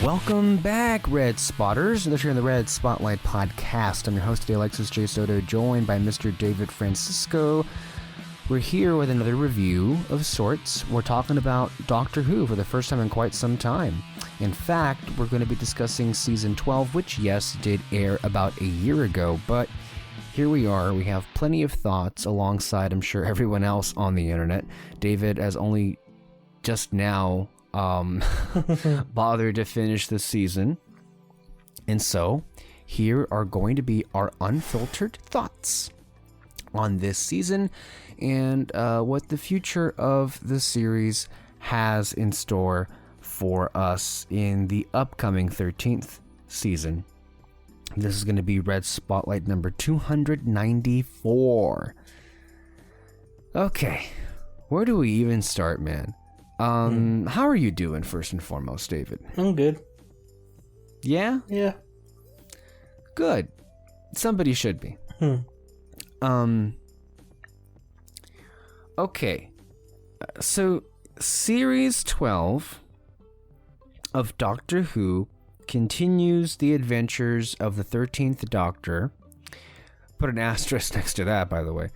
Welcome back, Red Spotters. This is in the Red Spotlight Podcast. I'm your host, Alexis J. Soto, joined by Mr. David Francisco. We're here with another review of sorts. We're talking about Doctor Who for the first time in quite some time. In fact, we're going to be discussing Season 12, which, yes, did air about a year ago, but here we are. We have plenty of thoughts alongside, I'm sure, everyone else on the internet. David has only just now bothered to finish the season. And so, here are going to be our unfiltered thoughts on this season and what the future of the series has in store for us in the upcoming 13th season. This is going to be Red Spotlight number 294. Okay, where do we even start, man? How are you doing, first and foremost, David? I'm good. Yeah? Yeah. Good. Somebody should be. Okay. So, Series 12 of Doctor Who continues the adventures of the 13th Doctor. Put an asterisk next to that, by the way.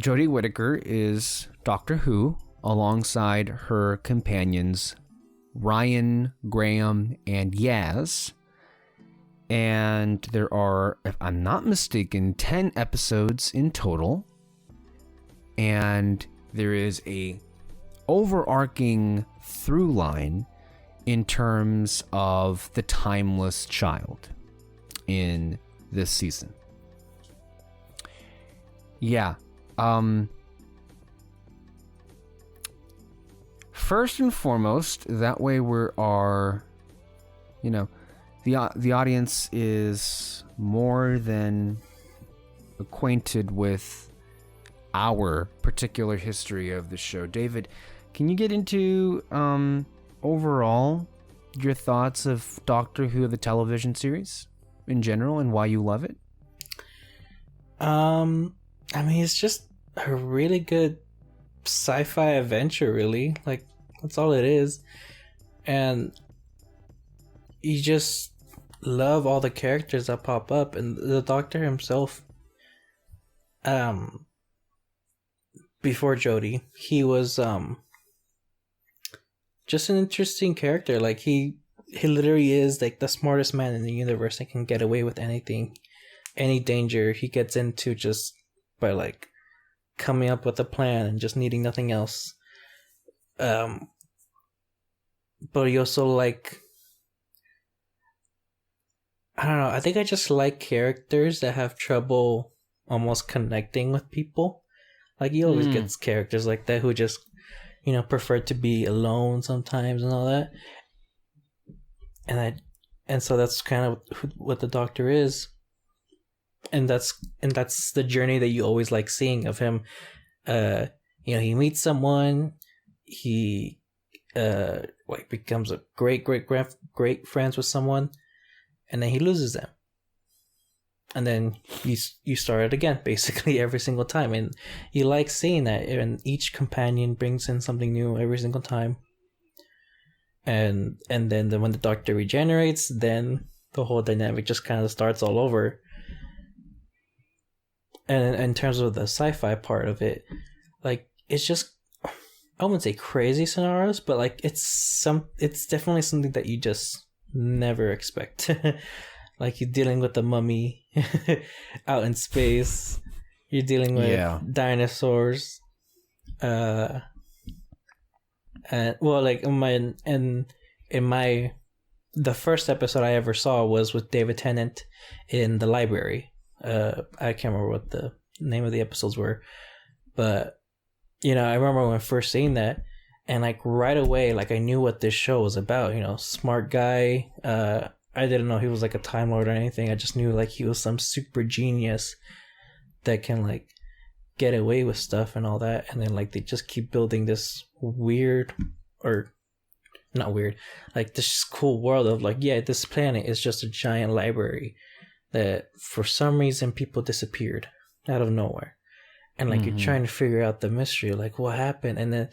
Jodie Whittaker is Doctor Who alongside her companions Ryan, Graham, and Yaz. And there are, if I'm not mistaken, 10 episodes in total. And there is a overarching through line in terms of the timeless child in this season. Yeah. First and foremost, that way the audience is more than acquainted with our particular history of the show. David, can you get into overall your thoughts of Doctor Who, the television series in general, and why you love it? I mean, it's just a really good sci-fi adventure, really. Like, that's all it is. And you just love all the characters that pop up. And the Doctor himself, before Jodie, he was just an interesting character. Like, he literally is like the smartest man in the universe that can get away with anything, any danger he gets into just by like coming up with a plan and just needing nothing else. But he also, like, I don't know, I think I just like characters that have trouble almost connecting with people. Like, he always gets characters like that who just, prefer to be alone sometimes and all that. And so that's kind of what the Doctor is. And that's the journey that you always like seeing of him. He meets someone, he becomes a great friends with someone, and then he loses them. And then you start it again, basically every single time. And you like seeing that, and each companion brings in something new every single time. And then when the Doctor regenerates, then the whole dynamic just kind of starts all over. And in terms of the sci-fi part of it, like, it's just, I wouldn't say crazy scenarios, but like it's definitely something that you just never expect. Like, you're dealing with the mummy out in space. You're dealing with dinosaurs. And well, like the first episode I ever saw was with David Tennant in the library. I can't remember what the name of the episodes were, but I remember when I first seen that, and like right away, like, I knew what this show was about. Smart guy. I didn't know he was like a Time Lord or anything. I just knew like he was some super genius that can like get away with stuff and all that. And then like they just keep building this weird, or not weird, like this cool world of like, yeah, this planet is just a giant library that for some reason people disappeared out of nowhere. And like you're trying to figure out the mystery, like what happened. And then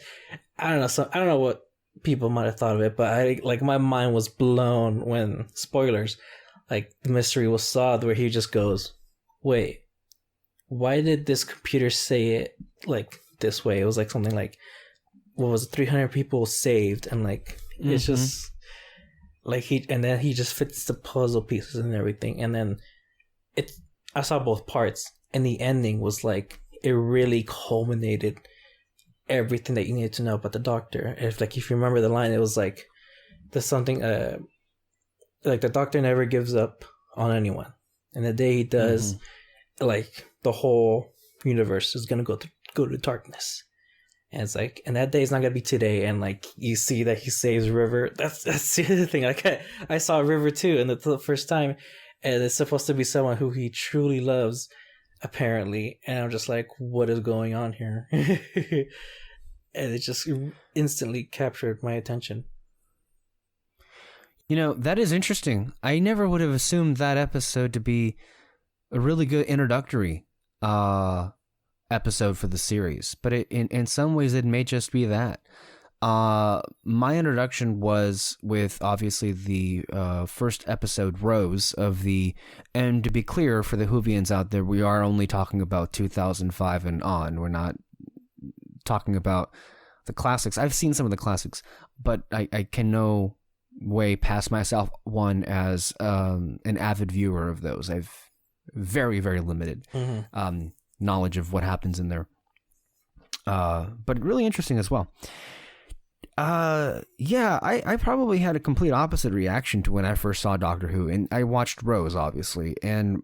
I don't know what people might have thought of it, but I like my mind was blown when spoilers, like the mystery was solved where he just goes, "Wait, why did this computer say it like this way?" It was like something like, what was it, 300 people saved, and like it's just like and then he just fits the puzzle pieces and everything, and then I saw both parts, and the ending was like it really culminated everything that you needed to know about the Doctor. If you remember the line, it was like there's something like the Doctor never gives up on anyone, and the day he does, like the whole universe is gonna go to darkness. And it's like, and that day is not gonna be today. And like you see that he saves River. That's the other thing. Like I saw River too, and the first time, and it's supposed to be someone who he truly loves, apparently. And I'm just like, what is going on here? And it just instantly captured my attention. You know, that is interesting. I never would have assumed that episode to be a really good introductory episode for the series, but in some ways it may just be that. My introduction was with obviously the first episode, Rose, of the, and to be clear for the Whovians out there, we are only talking about 2005 and on. We're not talking about the classics. I've seen some of the classics, but I can no way pass myself one as an avid viewer of those. I've very, very limited knowledge of what happens in there, but really interesting as well. Yeah, I probably had a complete opposite reaction to when I first saw Doctor Who, and I watched Rose, obviously, and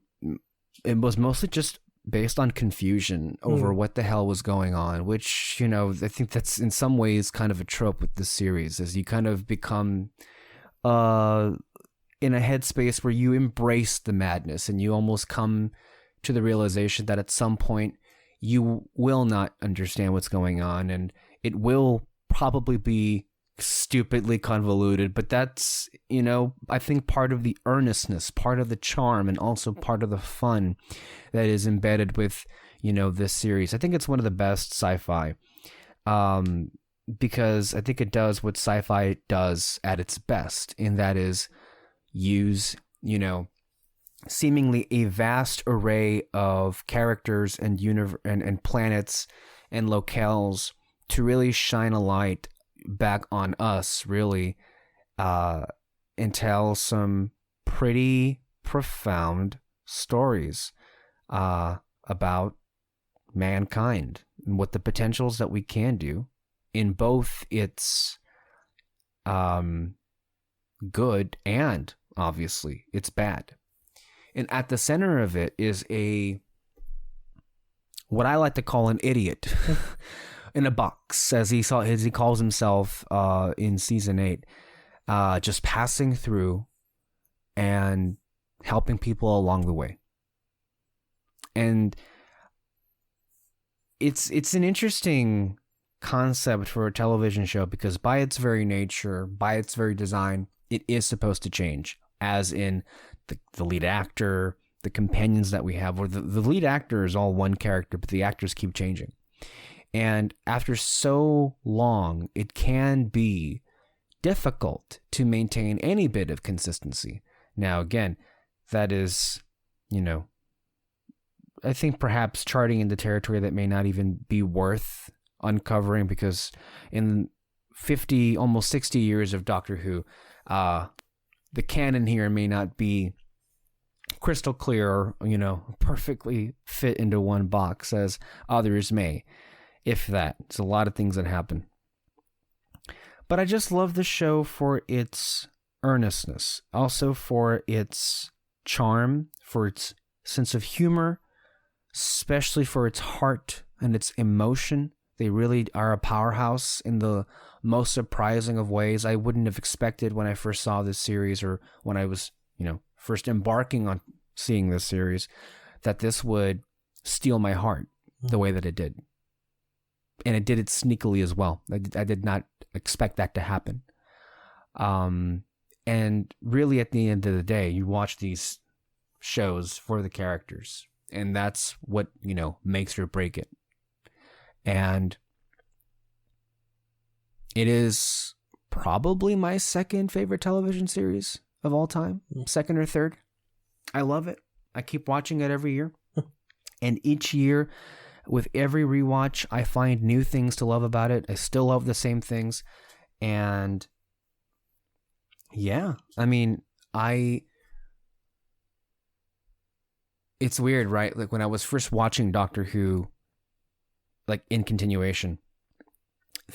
it was mostly just based on confusion over what the hell was going on, which, you know, I think that's in some ways kind of a trope with this series, as you kind of become in a headspace where you embrace the madness, and you almost come to the realization that at some point you will not understand what's going on, and it will probably be stupidly convoluted, but that's, you know, I think part of the earnestness, part of the charm, and also part of the fun that is embedded with, you know, this series. I think it's one of the best sci-fi, because I think it does what sci-fi does at its best, and that is use, you know, seemingly a vast array of characters and and planets and locales to really shine a light back on us, really, and tell some pretty profound stories about mankind and what the potentials that we can do in both its good and obviously its bad. And at the center of it is what I like to call an idiot in a box, as he calls himself in season 8, just passing through and helping people along the way. And it's an interesting concept for a television show, because by its very nature, by its very design, it is supposed to change, as in the lead actor, the companions that we have, or the lead actor is all one character, but the actors keep changing. And after so long, it can be difficult to maintain any bit of consistency. Now, again, that is, you know, I think perhaps charting into territory that may not even be worth uncovering, because in 50, almost 60 years of Doctor Who, the canon here may not be crystal clear or, you know, perfectly fit into one box as others may, if that. It's a lot of things that happen. But I just love the show for its earnestness, also for its charm, for its sense of humor, especially for its heart and its emotion. They really are a powerhouse in the most surprising of ways. I wouldn't have expected when I first saw this series, or when I was, you know, first embarking on seeing this series, that this would steal my heart the way that it did. And it did it sneakily as well. I did not expect that to happen. And really, at the end of the day, you watch these shows for the characters, and that's what, you know, makes or break it. And it is probably my second favorite television series of all time, second or third. I love it. I keep watching it every year. And each year, with every rewatch, I find new things to love about it. I still love the same things. And yeah, I mean, it's weird, right? Like when I was first watching Doctor Who, like in continuation,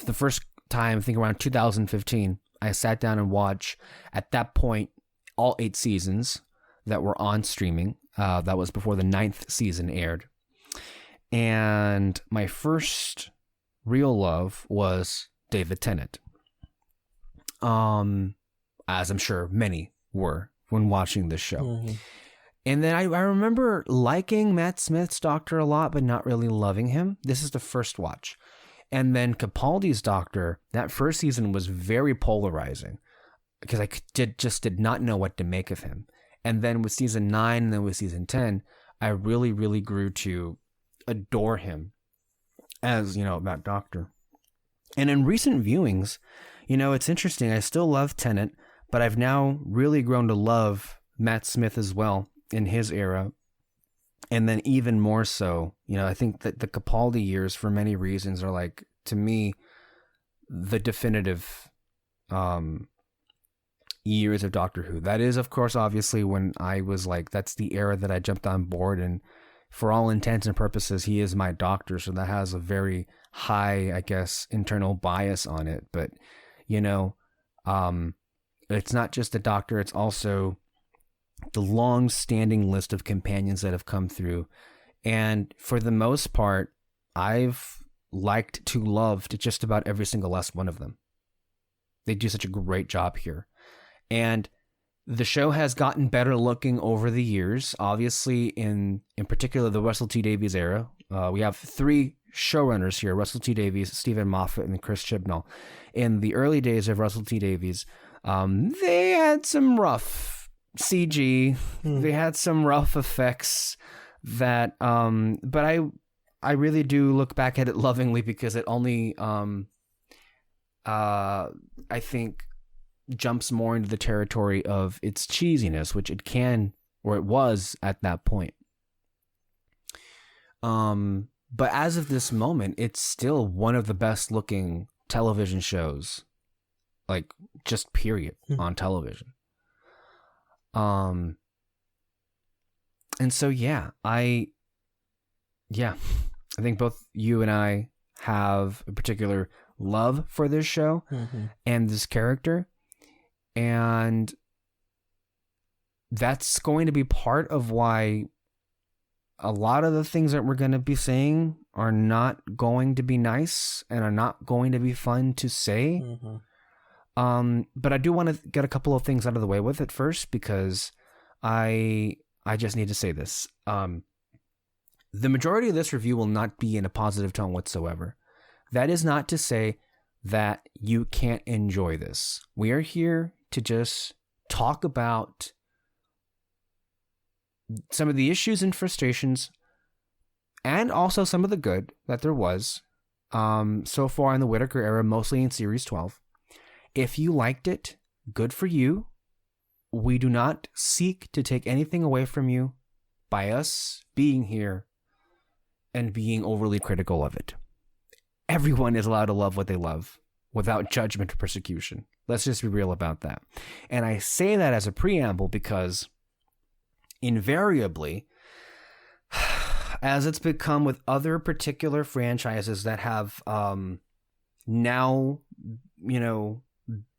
the first time, I think around 2015, I sat down and watched, at that point, all 8 seasons that were on streaming. That was before the 9th season aired. And my first real love was David Tennant. As I'm sure many were when watching this show. Mm-hmm. And then I remember liking Matt Smith's Doctor a lot, but not really loving him. This is the first watch. And then Capaldi's Doctor, that first season was very polarizing because I just did not know what to make of him. And then with season 9 and then with season 10, I really, really grew to adore him as, that Doctor. And in recent viewings, it's interesting. I still love Tennant, but I've now really grown to love Matt Smith as well in his era. And then even more so, I think that the Capaldi years, for many reasons, are like, to me, the definitive years of Doctor Who. That is, of course, obviously when I was like, that's the era that I jumped on board, and for all intents and purposes, he is my Doctor. So that has a very high, I guess, internal bias on it. But, it's not just the Doctor, it's also the long-standing list of companions that have come through. And for the most part, I've liked to loved just about every single last one of them. They do such a great job here. And the show has gotten better looking over the years. Obviously, in particular, the Russell T Davies era. We have 3 showrunners here, Russell T Davies, Stephen Moffat, and Chris Chibnall. In the early days of Russell T Davies, they had some rough CG. They had some rough effects that, but I really do look back at it lovingly because it only, I think, jumps more into the territory of its cheesiness, which it can, or it was at that point. But as of this moment, it's still one of the best looking television shows, like just period, on television. And so, I think both you and I have a particular love for this show and this character. And that's going to be part of why a lot of the things that we're going to be saying are not going to be nice and are not going to be fun to say. But I do want to get a couple of things out of the way with it first, because I just need to say this. The majority of this review will not be in a positive tone whatsoever. That is not to say that you can't enjoy this. We are here to just talk about some of the issues and frustrations, and also some of the good that there was so far in the Whittaker era, mostly in Series 12. If you liked it, good for you. We do not seek to take anything away from you by us being here and being overly critical of it. Everyone is allowed to love what they love without judgment or persecution. Let's just be real about that. And I say that as a preamble because invariably, as it's become with other particular franchises that have now,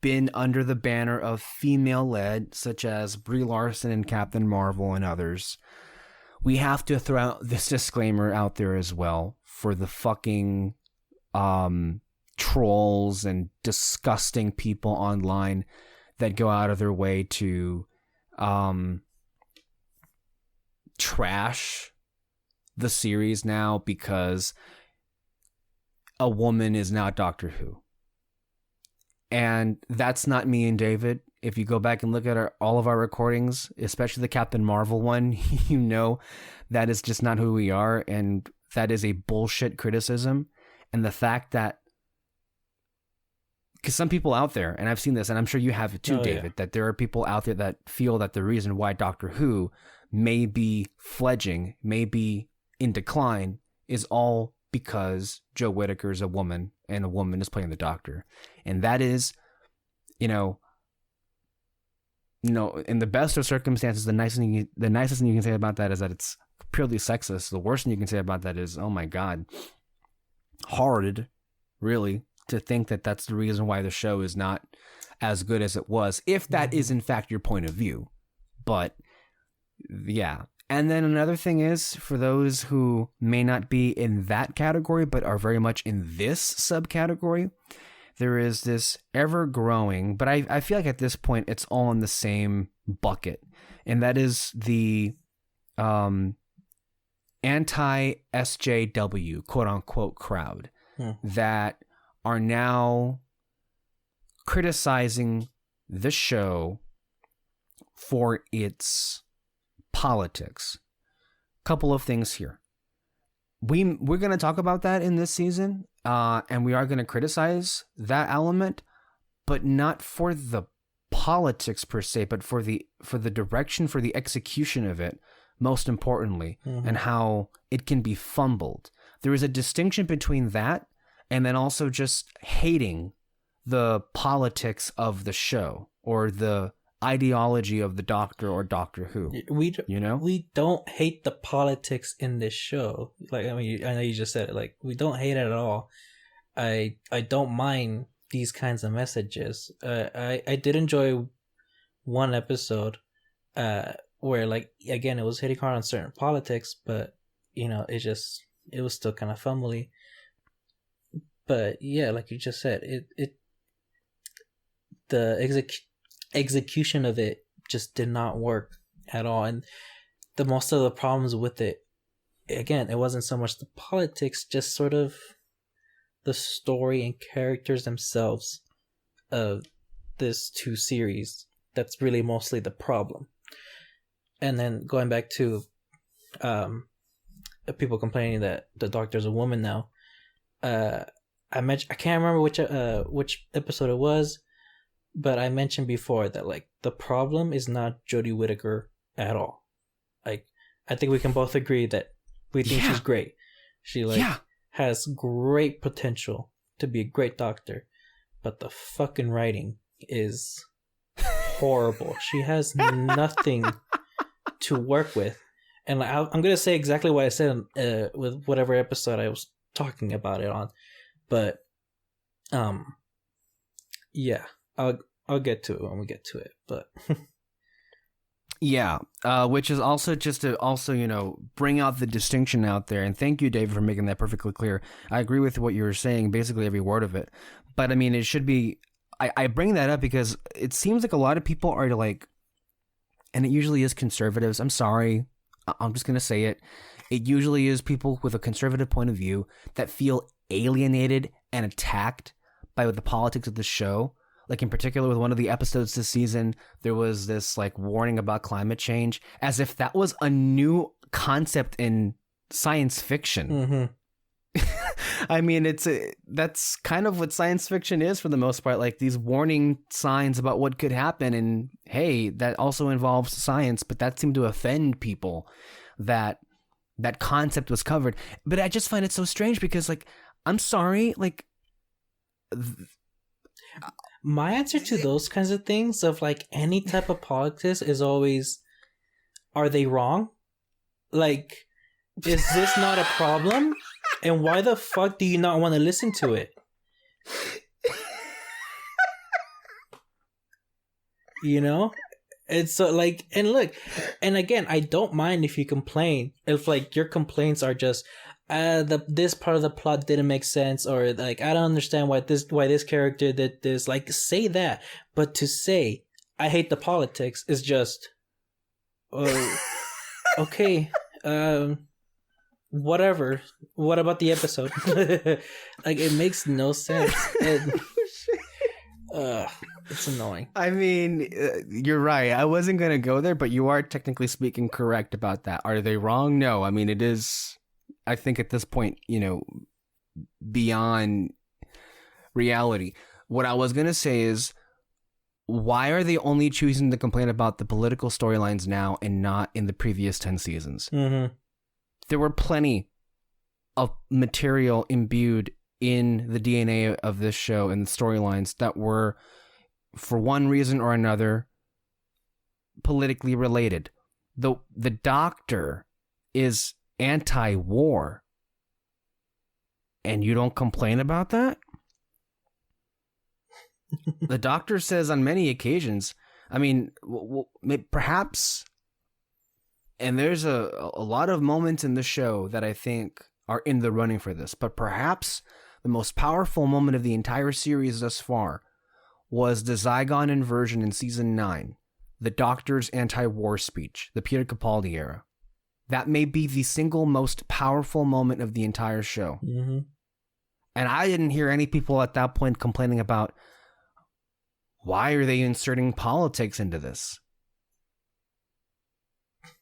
been under the banner of female-led, such as Brie Larson and Captain Marvel and others, we have to throw out this disclaimer out there as well for the fucking trolls and disgusting people online that go out of their way to trash the series now because a woman is now Doctor Who. And that's not me and David. If you go back and look at all of our recordings, especially the Captain Marvel one, that is just not who we are. And that is a bullshit criticism. And the fact that because some people out there, and I've seen this, and I'm sure you have it too, David, that there are people out there that feel that the reason why Doctor Who may be fledging, may be in decline, is all because Joe Whittaker is a woman and a woman is playing the Doctor. And that is, in the best of circumstances, the nicest thing you can say about that is that it's purely sexist. The worst thing you can say about that is, oh my God, horrid, really, to think that that's the reason why the show is not as good as it was, if that is in fact your point of view. But yeah. And then another thing is, for those who may not be in that category but are very much in this subcategory, there is this ever-growing, but I feel like at this point it's all in the same bucket, and that is the anti-SJW, quote-unquote, crowd that are now criticizing the show for its politics. Couple of things here. We're going to talk about that in this season, and we are going to criticize that element, but not for the politics per se, but for the direction, for the execution of it, most importantly, and how it can be fumbled. There is a distinction between that and then also just hating the politics of the show or the ideology of the Doctor or Doctor Who. We don't hate the politics in this show. Like, I mean, I know you just said it. Like, we don't hate it at all. I don't mind these kinds of messages. I did enjoy one episode where, like, again, it was hitting hard on certain politics, but it was still kind of fumbly. But yeah, like you just said, the execution of it just did not work at all, and most of the problems with it, again, it wasn't so much the politics, just sort of the story and characters themselves of this 2 series. That's really mostly the problem. And then going back to people complaining that the Doctor's a woman now, I can't remember which episode it was, but I mentioned before that, like, the problem is not Jodie Whittaker at all. Like, I think we can both agree that we think she's great. She has great potential to be a great Doctor, but the fucking writing is horrible. She has nothing to work with. And I'm going to say exactly what I said with whatever episode I was talking about it on. But, yeah, I'll get to it when we get to it. But yeah, which is also just to also, bring out the distinction out there. And thank you, David, for making that perfectly clear. I agree with what you were saying, basically every word of it. But I mean, it should be, I bring that up because it seems like a lot of people are like, and it usually is conservatives. I'm sorry. I'm just going to say it. It usually is people with a conservative point of view that feel alienated and attacked by the politics of the show. Like, in particular, with one of the episodes this season, there was this, like, warning about climate change, as if that was a new concept in science fiction. I mean, that's kind of what science fiction is for the most part, like these warning signs about what could happen. And hey, that also involves science, but that seemed to offend people that concept was covered. But I just find it so strange because, like, I'm sorry, like, my answer to those kinds of things of, like, any type of politics is always, are they wrong? Like, is this not a problem? And why the fuck do you not want to listen to it? It's so, like, and look, and again, I don't mind if you complain, if, like, your complaints are just, this part of the plot didn't make sense, or, like, I don't understand why this character did this. Like, say that. But to say I hate the politics is just, okay, whatever. What about the episode? Like, it makes no sense. It's annoying. I mean, you're right. I wasn't gonna go there, but you are technically speaking correct about that. Are they wrong? No. I mean, it is, I think at this point, beyond reality. what I was going to say is, why are they only choosing to complain about the political storylines now and not in the previous 10 seasons? Mm-hmm. There were plenty of material imbued in the DNA of this show and the storylines that were, for one reason or another, politically related. The Doctor is anti-war, and you don't complain about that? The Doctor says on many occasions, I mean, perhaps, and there's a lot of moments in the show that I think are in the running for this, but perhaps the most powerful moment of the entire series thus far was the Zygon inversion in season 9, the Doctor's anti-war speech, the Peter Capaldi era. That may be the single most powerful moment of the entire show. Mm-hmm. And I didn't hear any people at that point complaining about, why are they inserting politics into this?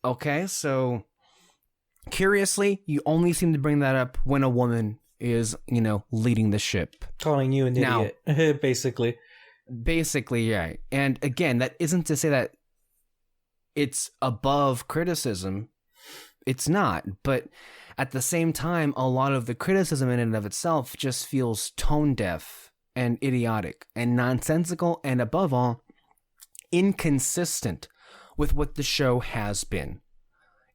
Okay, so curiously, you only seem to bring that up when a woman is, leading the ship. Calling you an idiot, basically. Basically, yeah. And again, that isn't to say that it's above criticism. It's not. But at the same time, a lot of the criticism in and of itself just feels tone deaf and idiotic and nonsensical and, above all, inconsistent with what the show has been.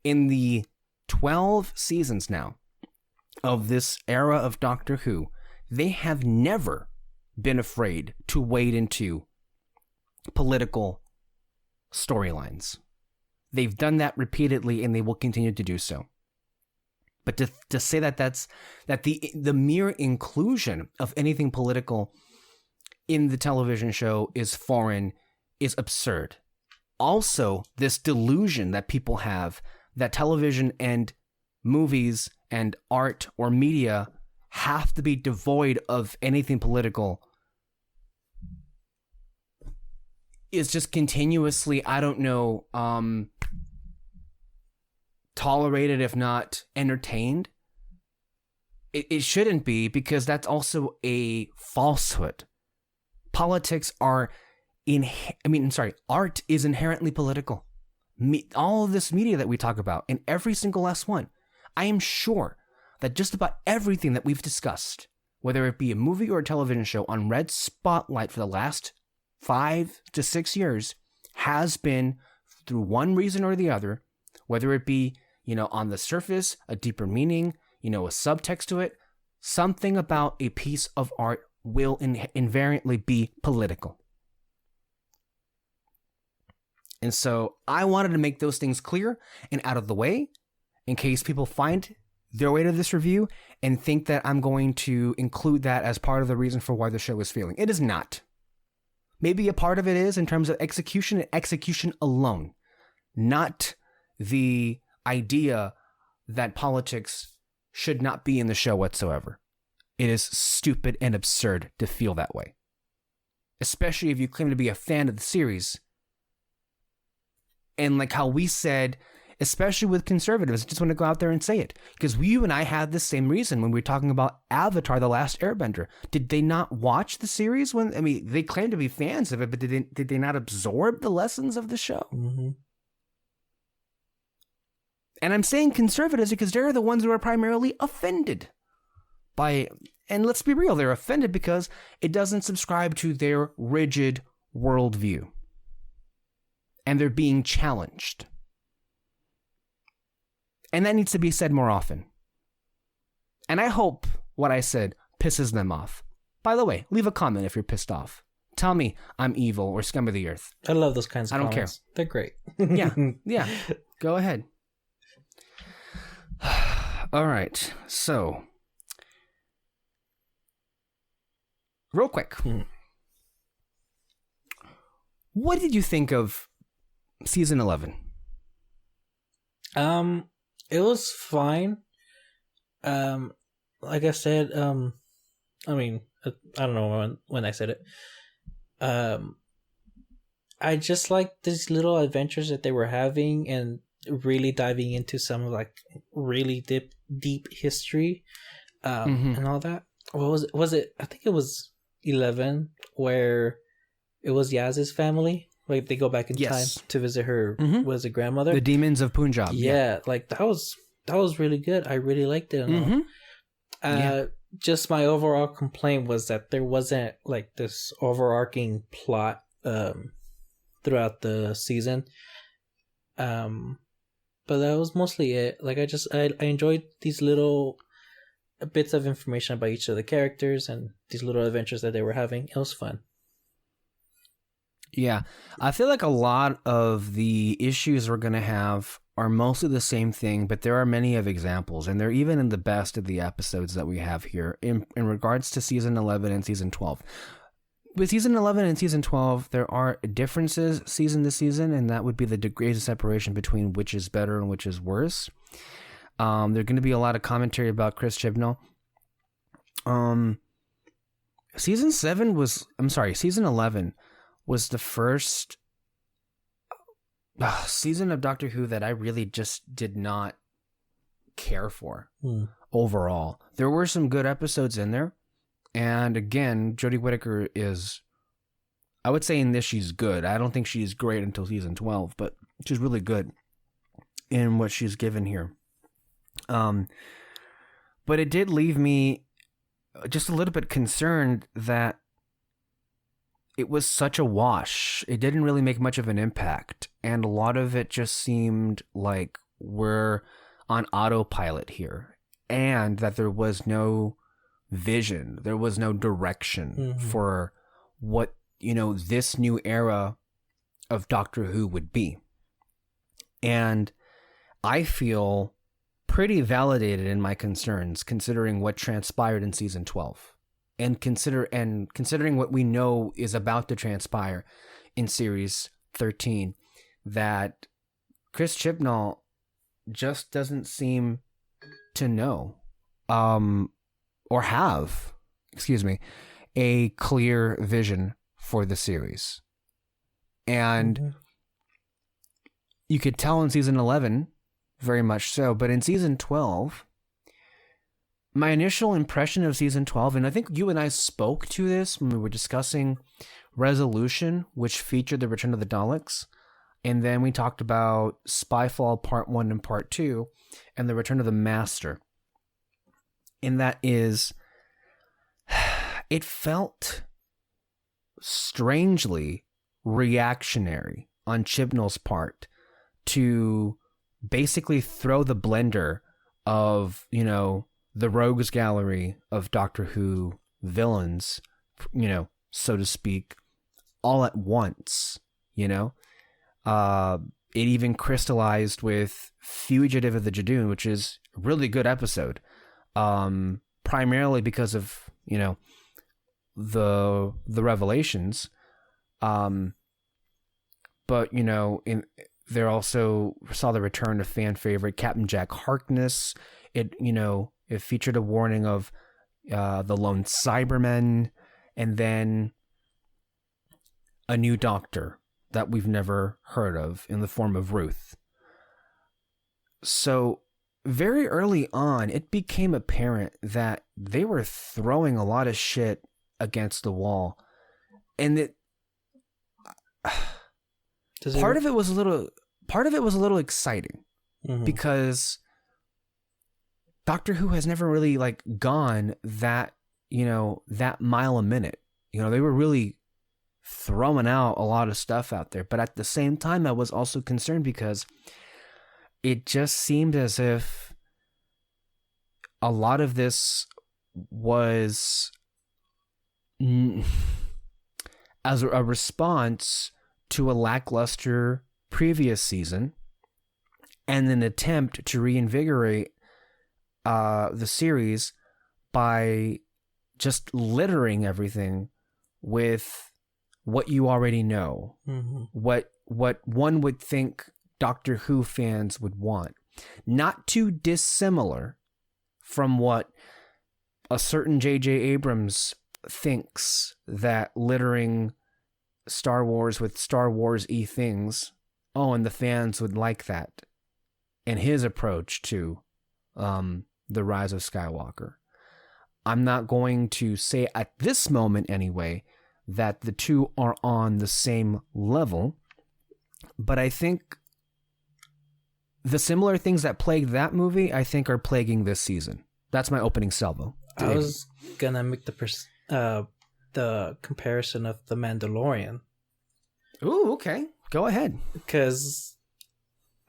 In the 12 seasons now of this era of Doctor Who, they have never been afraid to wade into political storylines. They've done that repeatedly, and they will continue to do so. But to say that the mere inclusion of anything political in the television show is foreign is absurd. Also, this delusion that people have that television and movies and art or media have to be devoid of anything political is just continuously, tolerated, if not entertained. It shouldn't be, because that's also a falsehood. Politics are art is inherently political. All of this media that we talk about, and every single last one, I am sure that just about everything that we've discussed, whether it be a movie or a television show on Red Spotlight for the last 5 to 6 years, has been, through one reason or the other, whether it be, on the surface, a deeper meaning, a subtext to it, something about a piece of art will invariantly be political. And so I wanted to make those things clear and out of the way in case people find their way to this review and think that I'm going to include that as part of the reason for why the show is failing. It is not. Maybe a part of it is in terms of execution and execution alone, not the idea that politics should not be in the show whatsoever. It is stupid and absurd to feel that way, especially if you claim to be a fan of the series. And like how we said, especially with conservatives, I just want to go out there and say it, because you and I had the same reason when we were talking about Avatar: The Last Airbender. Did they not watch the series? They claim to be fans of it, but did they not absorb the lessons of the show? Mm-hmm. And I'm saying conservatives because they're the ones who are primarily offended by, and let's be real, they're offended because it doesn't subscribe to their rigid worldview. And they're being challenged. And that needs to be said more often. And I hope what I said pisses them off. By the way, leave a comment if you're pissed off. Tell me I'm evil or scum of the earth. I love those kinds of comments. I don't care. They're great. Yeah. Go ahead. All right. So, real quick. What did you think of season 11? It was fine. Like I said, I don't know when I said it. I just liked these little adventures that they were having and really diving into some really deep history, and all that. What was it? I think it was 11 where it was Yaz's family. Like, they go back in Yes. time to visit her, was it grandmother? The Demons of Punjab. Yeah, like that was really good. I really liked it. Just my overall complaint was that there wasn't like this overarching plot throughout the season. But that was mostly it. Like, I enjoyed these little bits of information about each of the characters and these little adventures that they were having. It was fun. Yeah. I feel like a lot of the issues we're going to have are mostly the same thing, but there are many of examples, and they're even in the best of the episodes that we have here in regards to season 11 and season 12. With season 11 and season 12, there are differences season to season, and that would be the degrees of separation between which is better and which is worse. There's going to be a lot of commentary about Chris Chibnall. Season 11 was the first season of Doctor Who that I really just did not care for overall. There were some good episodes in there. And again, Jodie Whittaker is, I would say in this she's good. I don't think she's great until season 12, but she's really good in what she's given here. But it did leave me just a little bit concerned that it was such a wash. It didn't really make much of an impact. And a lot of it just seemed like we're on autopilot here. And that there was no vision. There was no direction for what, this new era of Doctor Who would be. And I feel pretty validated in my concerns considering what transpired in season 12. And considering what we know is about to transpire in series 13, that Chris Chibnall just doesn't seem to know, or have, a clear vision for the series. And you could tell in season 11, very much so, but in season 12, my initial impression of season 12, and I think you and I spoke to this when we were discussing Resolution, which featured the Return of the Daleks, and then we talked about Spyfall Part 1 and Part 2, and the Return of the Master. And that is, it felt strangely reactionary on Chibnall's part to basically throw the blender of, the rogues gallery of Doctor Who villains, so to speak, all at once, It even crystallized with Fugitive of the Jadoon, which is a really good episode, primarily because of, the revelations. But, there also saw the return of fan favorite Captain Jack Harkness. It featured a warning of the lone Cybermen, and then a new doctor that we've never heard of in the form of Ruth. So very early on, it became apparent that they were throwing a lot of shit against the wall. And part of it was a little exciting because Doctor Who has never really gone that mile a minute. They were really throwing out a lot of stuff out there. But at the same time, I was also concerned because it just seemed as if a lot of this was as a response to a lackluster previous season and an attempt to reinvigorate the series by just littering everything with what you already know, what one would think Doctor Who fans would want. Not too dissimilar from what a certain J.J. Abrams thinks that littering Star Wars with Star Wars-y things, and the fans would like that, and his approach to The Rise of Skywalker. I'm not going to say at this moment anyway that the two are on the same level, but I think the similar things that plagued that movie, I think, are plaguing this season. That's my opening salvo. I was gonna make the comparison of The Mandalorian. Ooh, okay. Go ahead. Because,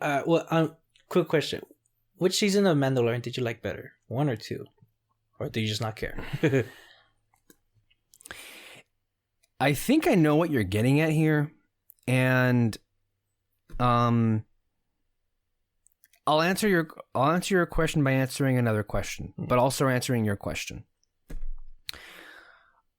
quick question. Which season of Mandalorian did you like better? 1 or 2? Or do you just not care? I think I know what you're getting at here. And I'll answer your question by answering another question, but also answering your question.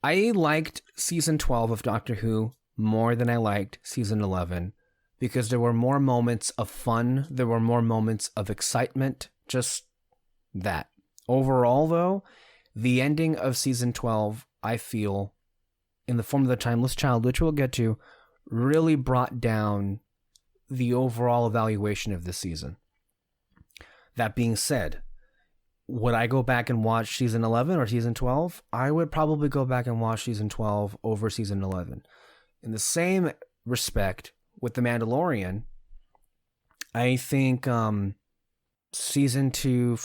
I liked season 12 of Doctor Who more than I liked season 11 because there were more moments of fun, there were more moments of excitement, just that. Overall, though, the ending of season 12, I feel, in the form of The Timeless Child, which we'll get to, really brought down the overall evaluation of this season. That being said, would I go back and watch season 11 or season 12? I would probably go back and watch season 12 over season 11. In the same respect, with The Mandalorian, I think season 2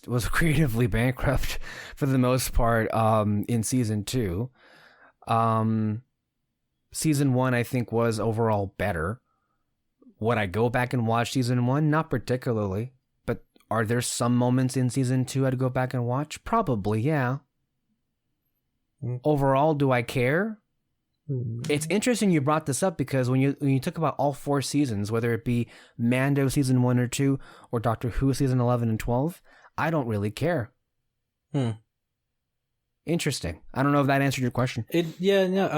was creatively bankrupt for the most part in season 2. Season 1, I think, was overall better. Would I go back and watch season 1? Not particularly. Are there some moments in season 2 I'd go back and watch? Probably, yeah. Overall, do I care? It's interesting you brought this up because when you talk about all 4 seasons, whether it be Mando season 1 or 2 or Doctor Who season 11 and 12, I don't really care. Interesting. I don't know if that answered your question. I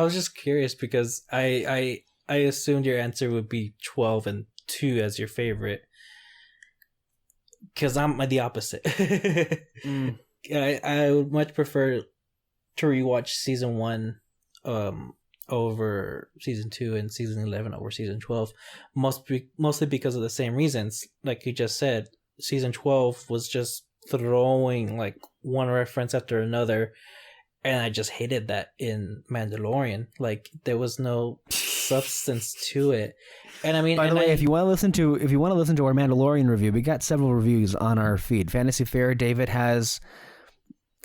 was just curious because I assumed your answer would be 12 and 2 as your favorite. Because I'm the opposite. I would much prefer to rewatch season 1 over season 2 and season 11 over season 12. Mostly because of the same reasons. Like you just said, season 12 was just throwing like one reference after another. And I just hated that in Mandalorian. Like there was no substance to it. And I mean, by the way, if you want to listen to our Mandalorian review, we got several reviews on our feed. Fantasy Fair, David has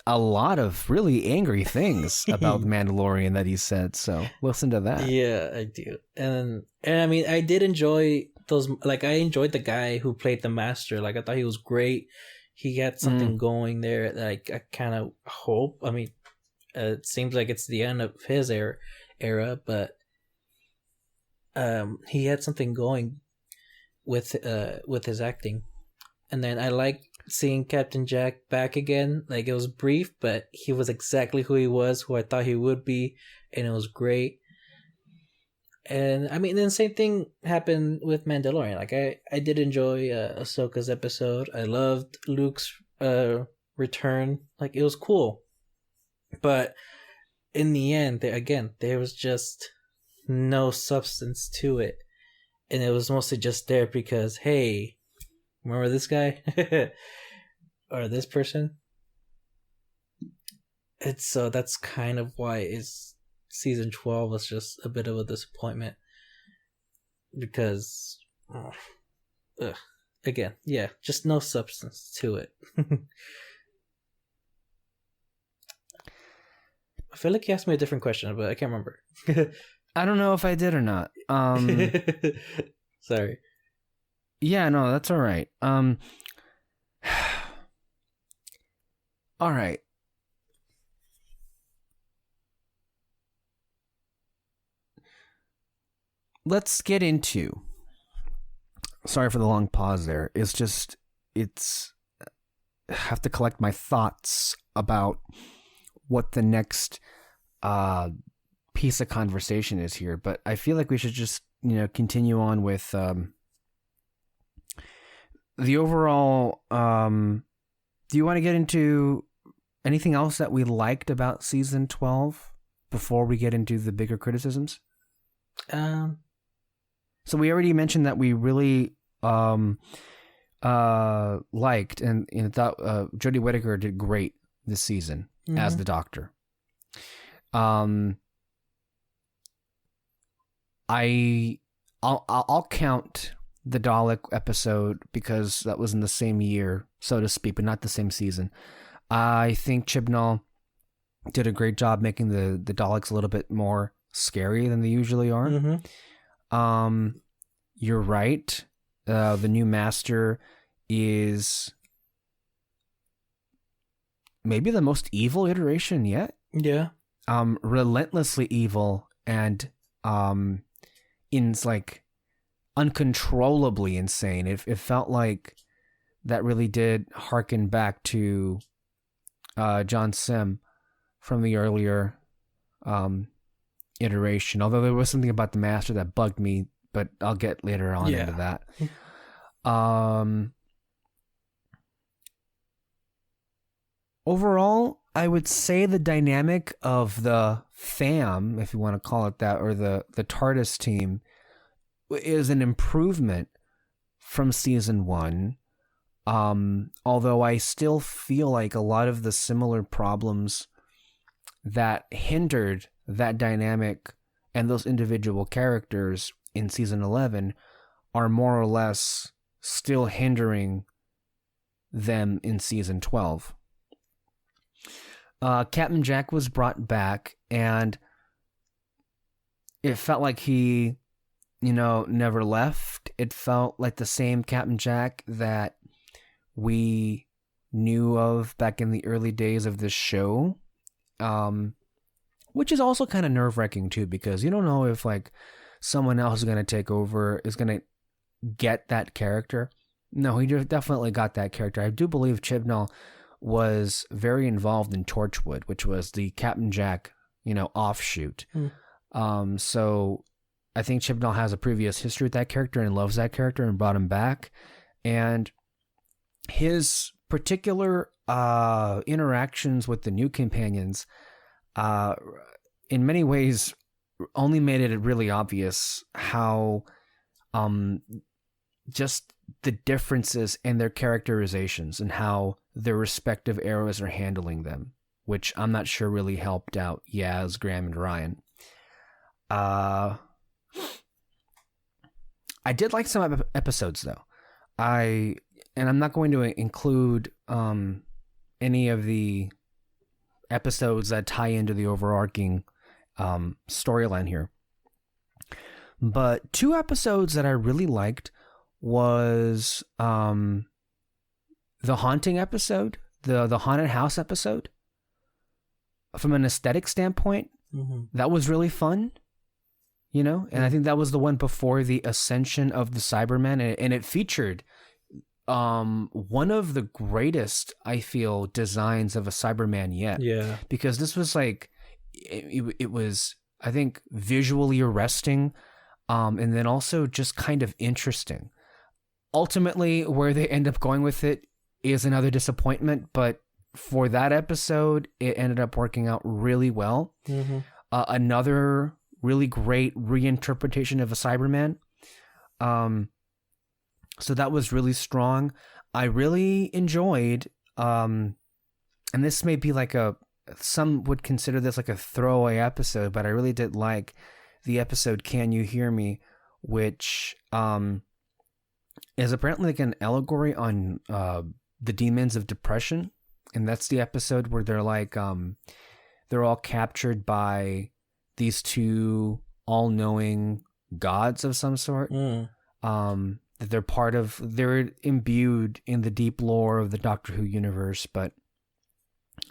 a lot of really angry things about the Mandalorian that he said. So listen to that. Yeah, I do. And I mean, I did enjoy those. Like, I enjoyed the guy who played the master. Like, I thought he was great. He had something going there. Like, I kind of hope. I mean, it seems like it's the end of his era, but. He had something going with his acting, and then I like seeing Captain Jack back again. Like it was brief, but he was exactly who he was, who I thought he would be, and it was great. And I mean, then same thing happened with Mandalorian. Like I did enjoy Ahsoka's episode. I loved Luke's return. Like it was cool, but in the end, there was just no substance to it, and it was mostly just there because, hey, remember this guy or this person? It's so that's kind of why season 12 was just a bit of a disappointment because again, yeah, just no substance to it. I feel like you asked me a different question, but I can't remember. I don't know if I did or not. Sorry. Yeah, no, that's all right. All right. Let's get into. Sorry for the long pause there. I have to collect my thoughts about what the next piece of conversation is here, but I feel like we should just continue on with the overall. Do you want to get into anything else that we liked about season 12 before we get into the bigger criticisms? So we already mentioned that we really liked and thought Jodie Whittaker did great this season as the Doctor. I'll count the Dalek episode because that was in the same year, so to speak, but not the same season. I think Chibnall did a great job making the Daleks a little bit more scary than they usually are. You're right. The new Master is maybe the most evil iteration yet. Yeah. Relentlessly evil and like uncontrollably insane. It felt like that really did harken back to John Sim from the earlier iteration. Although there was something about the Master that bugged me, but I'll get later on into that. Overall, I would say the dynamic of the fam, if you want to call it that, or the TARDIS team, is an improvement from season 1. Although I still feel like a lot of the similar problems that hindered that dynamic and those individual characters in season 11 are more or less still hindering them in season 12. Captain Jack was brought back, and it felt like he, never left. It felt like the same Captain Jack that we knew of back in the early days of this show, which is also kind of nerve-wracking too, because you don't know if like someone else is going to take over, is going to get that character. No, he definitely got that character. I do believe Chibnall was very involved in Torchwood, which was the Captain Jack, offshoot. So I think Chibnall has a previous history with that character and loves that character and brought him back. And his particular interactions with the new companions, in many ways, only made it really obvious how just the differences in their characterizations and how their respective eras are handling them, which I'm not sure really helped out Yaz, Graham, and Ryan. I did like some episodes though. And I'm not going to include any of the episodes that tie into the overarching storyline here. But 2 episodes that I really liked was the haunting episode, the haunted house episode. From an aesthetic standpoint, that was really fun, and I think that was the one before the ascension of the Cybermen, and it featured one of the greatest, I feel, designs of a Cyberman yet. Yeah, because this was like it was, I think, visually arresting, and then also just kind of interesting. Ultimately, where they end up going with it is another disappointment, but for that episode, it ended up working out really well. Another really great reinterpretation of a Cyberman. So that was really strong. I really enjoyed, and this may be like some would consider this like a throwaway episode, but I really did like the episode Can You Hear Me, which is apparently like an allegory on the demons of depression. And that's the episode where they're like, they're all captured by these 2 all-knowing gods of some sort. That they're imbued in the deep lore of the Doctor Who universe, but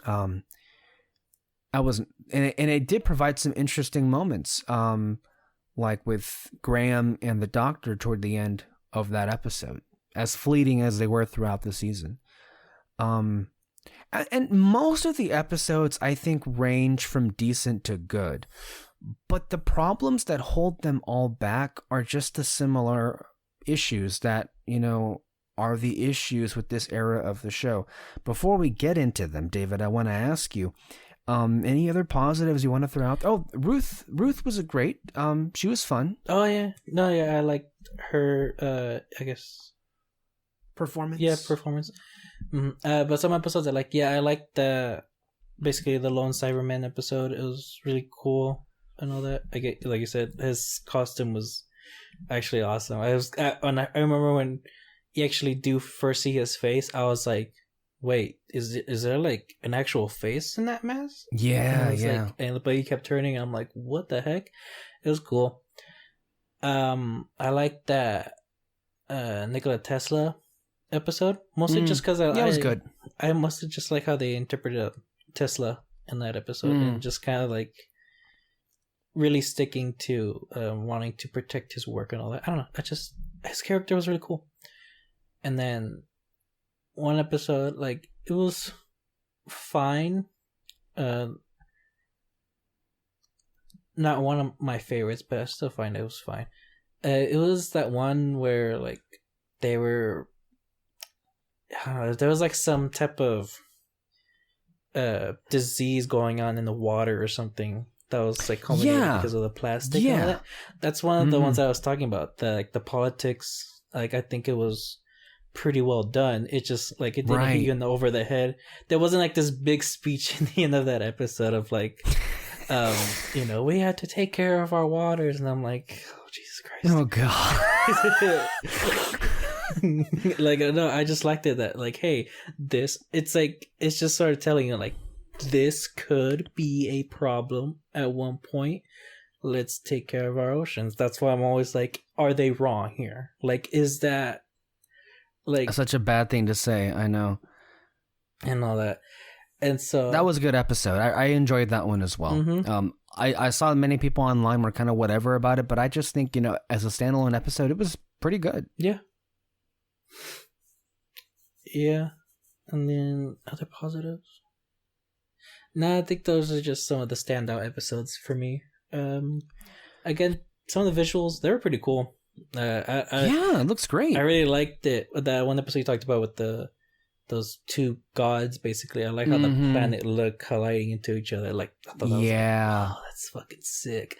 I wasn't, and it did provide some interesting moments, like with Graham and the Doctor toward the end of that episode, as fleeting as they were throughout the season. And most of the episodes, I think, range from decent to good. But the problems that hold them all back are just the similar issues that, are the issues with this era of the show. Before we get into them, David, I want to ask you, any other positives you want to throw out? Oh, Ruth was great. She was fun. Oh, yeah. No, yeah, I liked her, I guess... performance? Yeah, performance. But some episodes I like. Yeah, I like basically the Lone Cyberman episode. It was really cool and all that. Like you said, his costume was actually awesome. I remember when you actually do first see his face, I was like, wait, is there like an actual face in that mask? Yeah, yeah. But he kept turning, and I'm like, what the heck? It was cool. I like that Nikola Tesla episode, mostly just because it was good. I mostly just like how they interpreted Tesla in that episode, and just kind of like really sticking to wanting to protect his work and all that. I don't know. His character was really cool. And then one episode, like, it was fine. Not one of my favorites, but I still find it was fine. It was that one where like they were, I don't know, there was like some type of disease going on in the water or something that was like culminated because of the plastic. And all that. That's one of the ones I was talking about. The politics, like, I think it was pretty well done. It just like it didn't hit you over the head. There wasn't like this big speech in the end of that episode of like we had to take care of our waters, and I'm like, oh Jesus Christ, oh God. Like, no, I just liked it that like, hey, it's just sort of telling you like, this could be a problem at one point. Let's take care of our oceans. That's why I'm always like, are they wrong here? Like, is that like such a bad thing to say? I know, and all that. And so that was a good episode. I enjoyed that one as well. I saw many people online were kind of whatever about it, but I just think, as a standalone episode, it was pretty good. Yeah. Yeah. And then other positives. No, I think those are just some of the standout episodes for me. Again, some of the visuals, they were pretty cool. Yeah, it looks great. I really liked it. That one episode you talked about with those two gods, basically. I like how the planet looked colliding into each other. Like, I thought that was like, oh, that's fucking sick.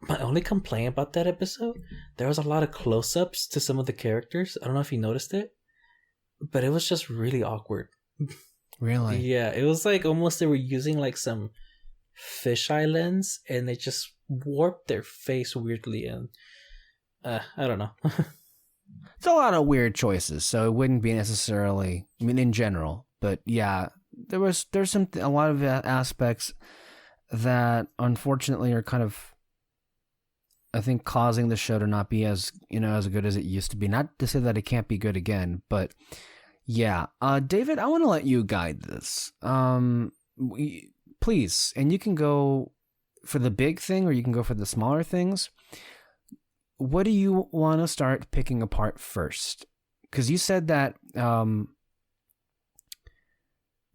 My only complaint about that episode, there was a lot of close-ups to some of the characters. I don't know if you noticed it, but it was just really awkward. Really? Yeah, it was like almost they were using like some fisheye lens, and they just warped their face weirdly, and I don't know. It's a lot of weird choices, so it wouldn't be necessarily, I mean, in general, but yeah, there's a lot of aspects that unfortunately are kind of, I think, causing the show to not be as good as it used to be. Not to say that it can't be good again, but yeah. David, I want to let you guide this. Please, and you can go for the big thing or you can go for the smaller things. What do you want to start picking apart first? Because you said that the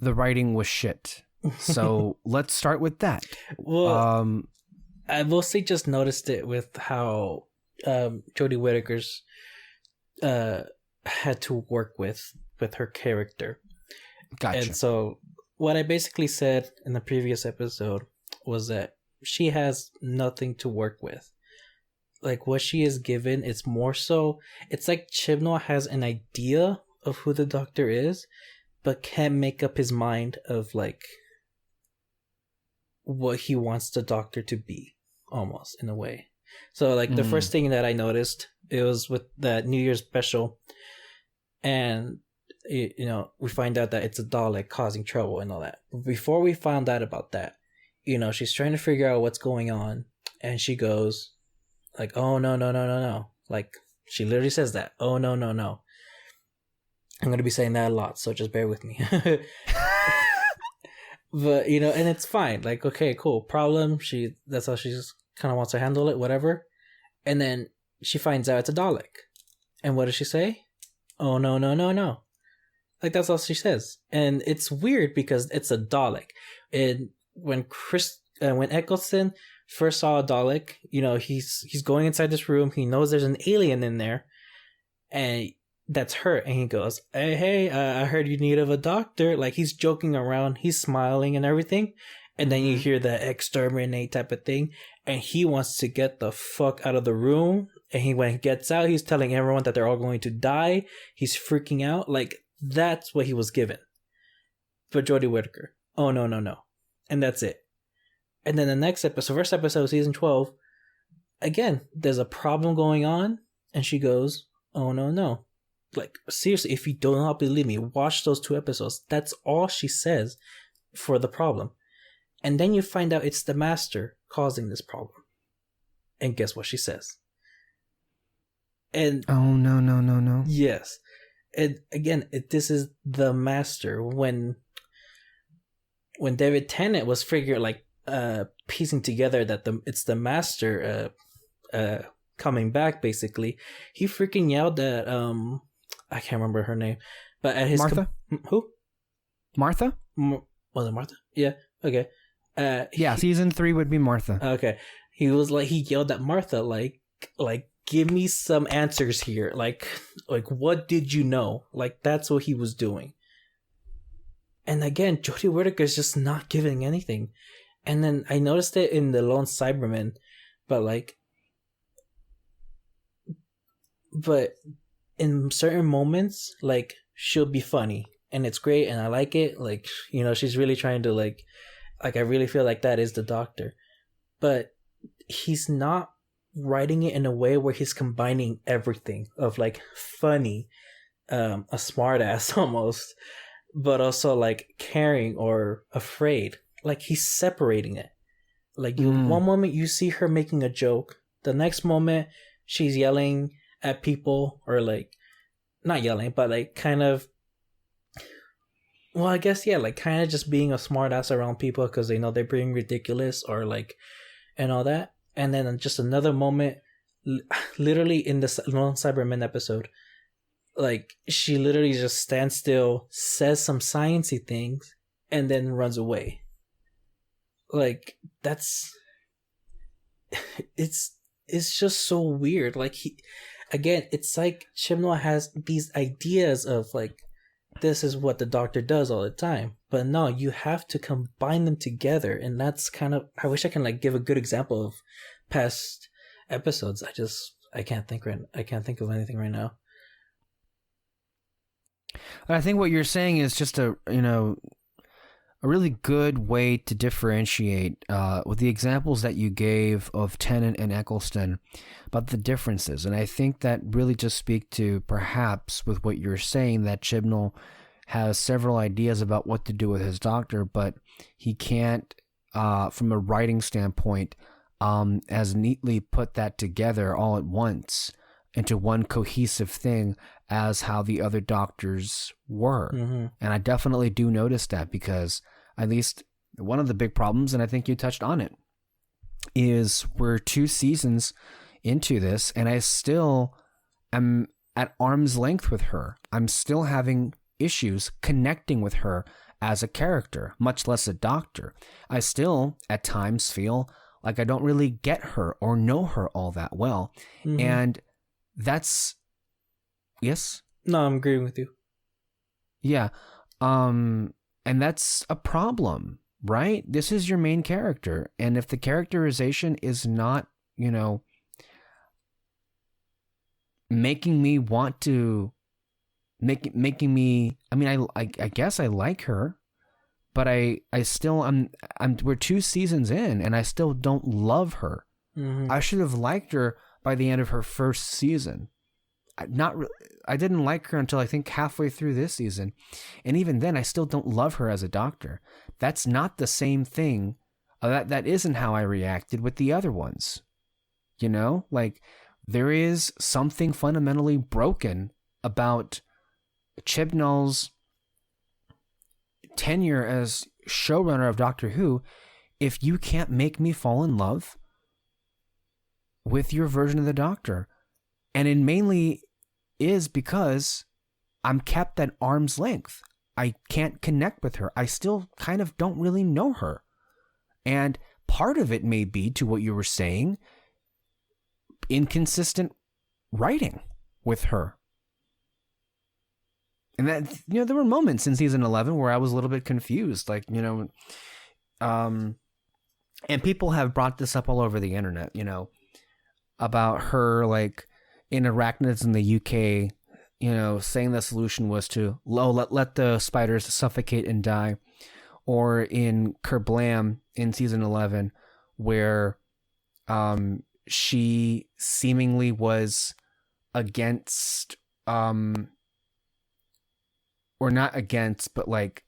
writing was shit. So let's start with that. Well, I mostly just noticed it with how Jodie Whittaker's had to work with her character. Gotcha. And so what I basically said in the previous episode was that she has nothing to work with. Like, what she is given, it's more so, it's like Chibnall has an idea of who the Doctor is, but can't make up his mind of like what he wants the Doctor to be, almost, in a way. So like the first thing that I noticed, it was with that New Year's special, and we find out that it's a Dalek causing trouble and all that. But before we found out about that, she's trying to figure out what's going on, and she goes like, oh no, like she literally says that, oh no. I'm gonna be saying that a lot, so just bear with me. But and it's fine, like, okay, cool, problem, that's how she's kind of wants to handle it, whatever. And then she finds out it's a Dalek, and what does she say? Oh no. Like, that's all she says. And it's weird because it's a Dalek. And when Eccleston first saw a Dalek, he's going inside this room. He knows there's an alien in there, and that's her. And he goes, hey, I heard you need of a doctor. Like, he's joking around, he's smiling and everything. And then you hear the exterminate type of thing, and he wants to get the fuck out of the room And when he gets out, he's telling everyone that they're all going to die. He's freaking out. Like, that's what he was given. But Jodie Whittaker, oh, no. And that's it. And then the next episode, first episode of season 12, again, there's a problem going on. And she goes, oh, no. Like, seriously, if you do not believe me, watch those 2 episodes. That's all she says for the problem. And then you find out it's the master causing this problem. And guess what she says? And oh, no. Yes. And again, this is the master. When David Tennant was piecing together that it's the master coming back, basically, he freaking yelled at I can't remember her name, but at his Martha. Who? Martha? Was it Martha? Yeah. Okay. Season 3 would be Martha. Okay. He yelled at Martha like give me some answers here. Like what did you know? Like that's what he was doing. And again, Jodie Whittaker is just not giving anything. And then I noticed it in The Lone Cyberman, but in certain moments, like, she'll be funny and it's great and I like it. Like, you know, she's really trying to like I really feel like that is the Doctor. But he's not writing it in a way where he's combining everything of like funny, a smartass almost, but also like caring or afraid. Like he's separating it. Like one moment you see her making a joke, the next moment she's yelling at people, or like not yelling, but like kind of, well, I guess yeah, like kind of just being a smartass around people because they know they're being ridiculous or like, and all that. And then just another moment, literally in the Lone Cyberman episode, like she literally just stands still, says some sciencey things, and then runs away. Like that's, it's just so weird. Like it's like Chibnall has these ideas of like, this is what the Doctor does all the time, but no, you have to combine them together, and that's kind of, I wish I can like give a good example of past episodes. I can't think of anything right now. I think what you're saying is just a really good way to differentiate with the examples that you gave of Tennant and Eccleston about the differences. And I think that really just speak to, perhaps with what you're saying, that Chibnall has several ideas about what to do with his Doctor, but he can't, from a writing standpoint, as neatly put that together all at once into one cohesive thing as how the other Doctors were. Mm-hmm. And I definitely do notice that, because at least one of the big problems, and I think you touched on it, is we're 2 seasons into this and I still am at arm's length with her. I'm still having issues connecting with her as a character, much less a Doctor. I still at times feel like I don't really get her or know her all that well. Mm-hmm. And that's, yes? No, I'm agreeing with you. Yeah. And that's a problem, right? This is your main character. And if the characterization is not, making me want to, making me, I mean, I guess I like her, but I still, we're 2 seasons in and I still don't love her. Mm-hmm. I should have liked her by the end of her first season. I didn't like her until I think halfway through this season. And even then, I still don't love her as a Doctor. That's not the same thing. That isn't how I reacted with the other ones. Like, there is something fundamentally broken about Chibnall's tenure as showrunner of Doctor Who if you can't make me fall in love with your version of the Doctor. And it mainly is because I'm kept at arm's length. I can't connect with her. I still kind of don't really know her. And part of it may be, to what you were saying, inconsistent writing with her. And that, there were moments in season 11 where I was a little bit confused, like, and people have brought this up all over the internet, about her like in arachnids in the UK, saying the solution was to let the spiders suffocate and die, or in Kerblam in season 11, where she seemingly was against or not against, but like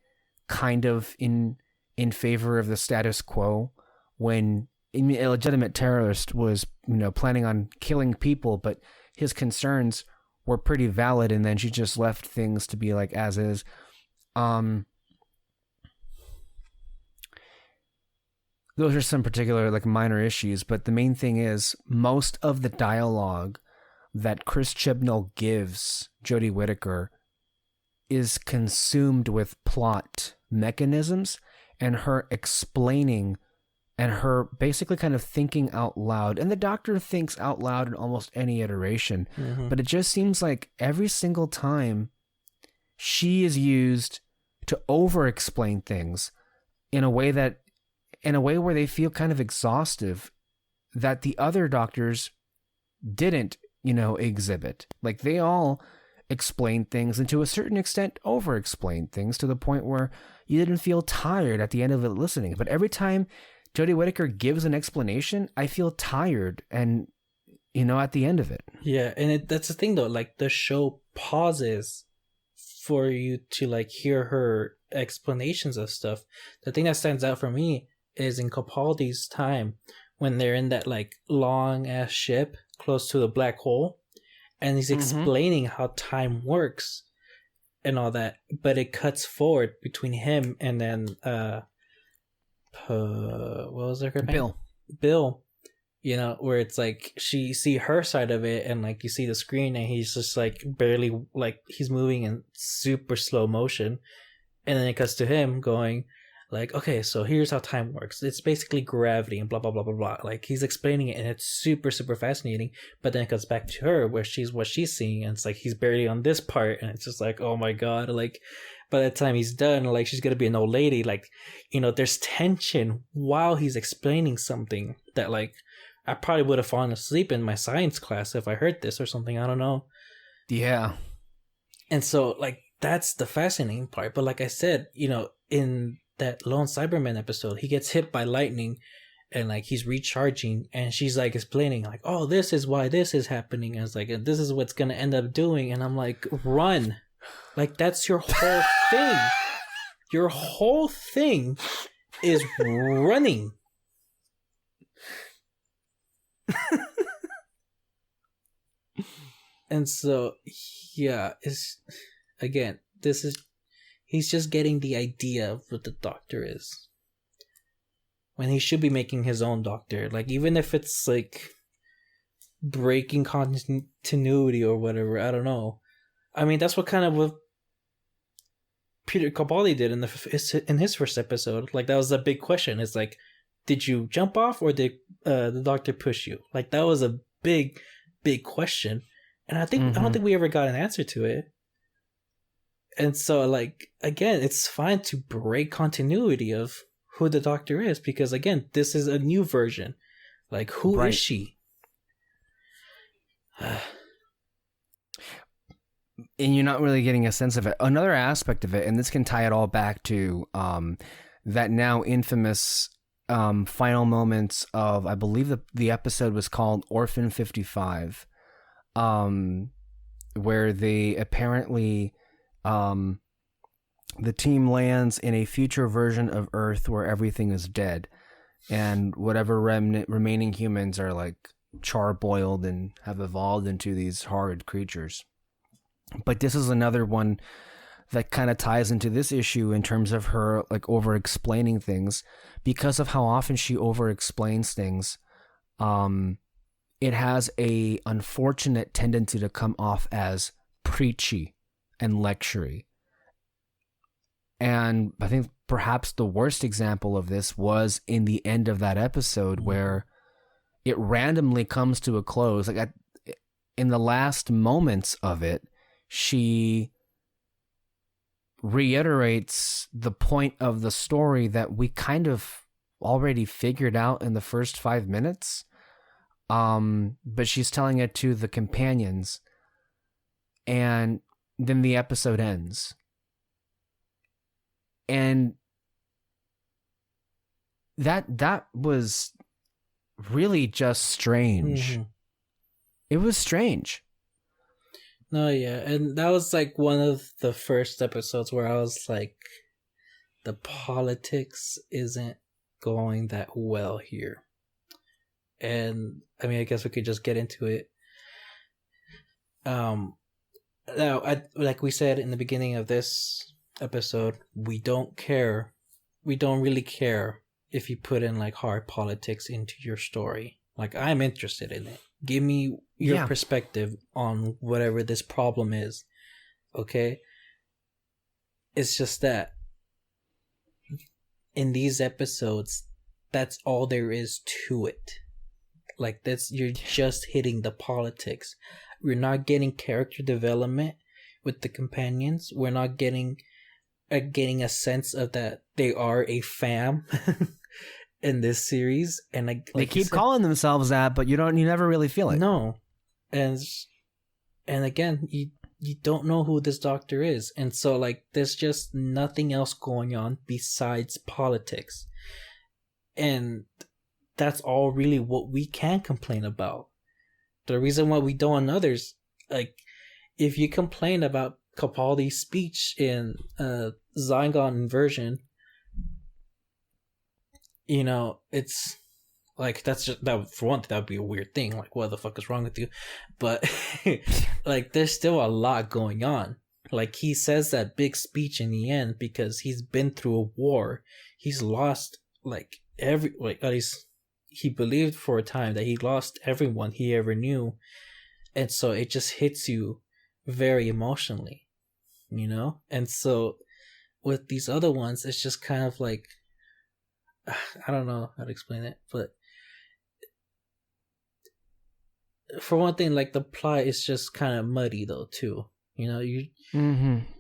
kind of in favor of the status quo, when a legitimate terrorist was planning on killing people, but his concerns were pretty valid, and then she just left things to be like as is. Those are some particular like minor issues, but the main thing is most of the dialogue that Chris Chibnall gives Jodie Whittaker is consumed with plot mechanisms and her explaining and her basically kind of thinking out loud. And the Doctor thinks out loud in almost any iteration, but it just seems like every single time she is used to over-explain things in a way where they feel kind of exhaustive, that the other Doctors didn't, exhibit. Like they all explain things, and to a certain extent over-explain things to the point where you didn't feel tired at the end of it listening. But every time Jodie Whittaker gives an explanation, I feel tired and, at the end of it. Yeah, and that's the thing though, like the show pauses for you to like hear her explanations of stuff. The thing that stands out for me is in Capaldi's time when they're in that like long ass ship close to the black hole, and he's explaining how time works and all that, but it cuts forward between him and then what was her name? Bill, where it's like she see her side of it, and like you see the screen, and he's just like barely, like he's moving in super slow motion, and then it cuts to him going like, okay, so here's how time works. It's basically gravity and blah, blah, blah, blah, blah. Like, he's explaining it, and it's super, super fascinating. But then it comes back to her, where what she's seeing, and it's like, he's barely on this part, and it's just like, oh my god. Like, by the time he's done, like, she's gonna be an old lady. Like, there's tension while he's explaining something that, like, I probably would have fallen asleep in my science class if I heard this or something. I don't know. Yeah. And so, like, that's the fascinating part. But like I said, in that Lone Cyberman episode, he gets hit by lightning, and like he's recharging, and she's like explaining like, oh, this is why this is happening, and it's like, and this is what's gonna end up doing, and I'm like, run, like that's your whole thing. Your whole thing is running. And so yeah, he's just getting the idea of what the Doctor is, when he should be making his own Doctor. Like, even if it's like breaking continuity or whatever, I don't know. I mean, that's what kind of what Peter Capaldi did in his first episode. Like, that was a big question. It's like, did you jump off, or did the Doctor push you? Like, that was a big question, and I don't think we ever got an answer to it. And so, like, again, it's fine to break continuity of who the Doctor is, because, again, this is a new version. Like, who is she? And you're not really getting a sense of it. Another aspect of it, and this can tie it all back to that now infamous final moments of, I believe the episode was called Orphan 55, where they apparently... the team lands in a future version of Earth where everything is dead, and whatever remaining humans are like char-boiled and have evolved into these horrid creatures. But this is another one that kind of ties into this issue in terms of her like over-explaining things, because of how often she over-explains things. It has a unfortunate tendency to come off as preachy and lectury. And I think perhaps the worst example of this was in the end of that episode, where it randomly comes to a close. Like in the last moments of it, she reiterates the point of the story that we kind of already figured out in the first 5 minutes. But she's telling it to the companions, and then the episode ends. And that was really just strange. Mm-hmm. It was strange. No, yeah, and that was like one of the first episodes where I was like, the politics isn't going that well here. And I mean, I guess we could just get into it. Now, like we said in the beginning of this episode, we don't really care if you put in like hard politics into your story. Like, I'm interested in it. Give me your perspective on whatever this problem is. Okay? It's just that in these episodes, that's all there is to it. Like, you're just hitting the politics. We're not getting character development with the companions. We're not getting a sense of that they are a fam in this series. And like they keep calling themselves that, but you never really feel it. No. And again, you don't know who this doctor is. And so like there's just nothing else going on besides politics. And that's all really what we can complain about. The reason why we don't on others, like, if you complain about Capaldi's speech in Zygon inversion, you know, it's like, that for one thing, that would be a weird thing. Like, what the fuck is wrong with you? But like, there's still a lot going on. Like, he says that big speech in the end because he's been through a war. He's lost at least he believed for a time that he lost everyone he ever knew. And so it just hits you very emotionally, you know? And so with these other ones, it's just kind of like, I don't know how to explain it, but for one thing, like, the plot is just kind of muddy though too, you know?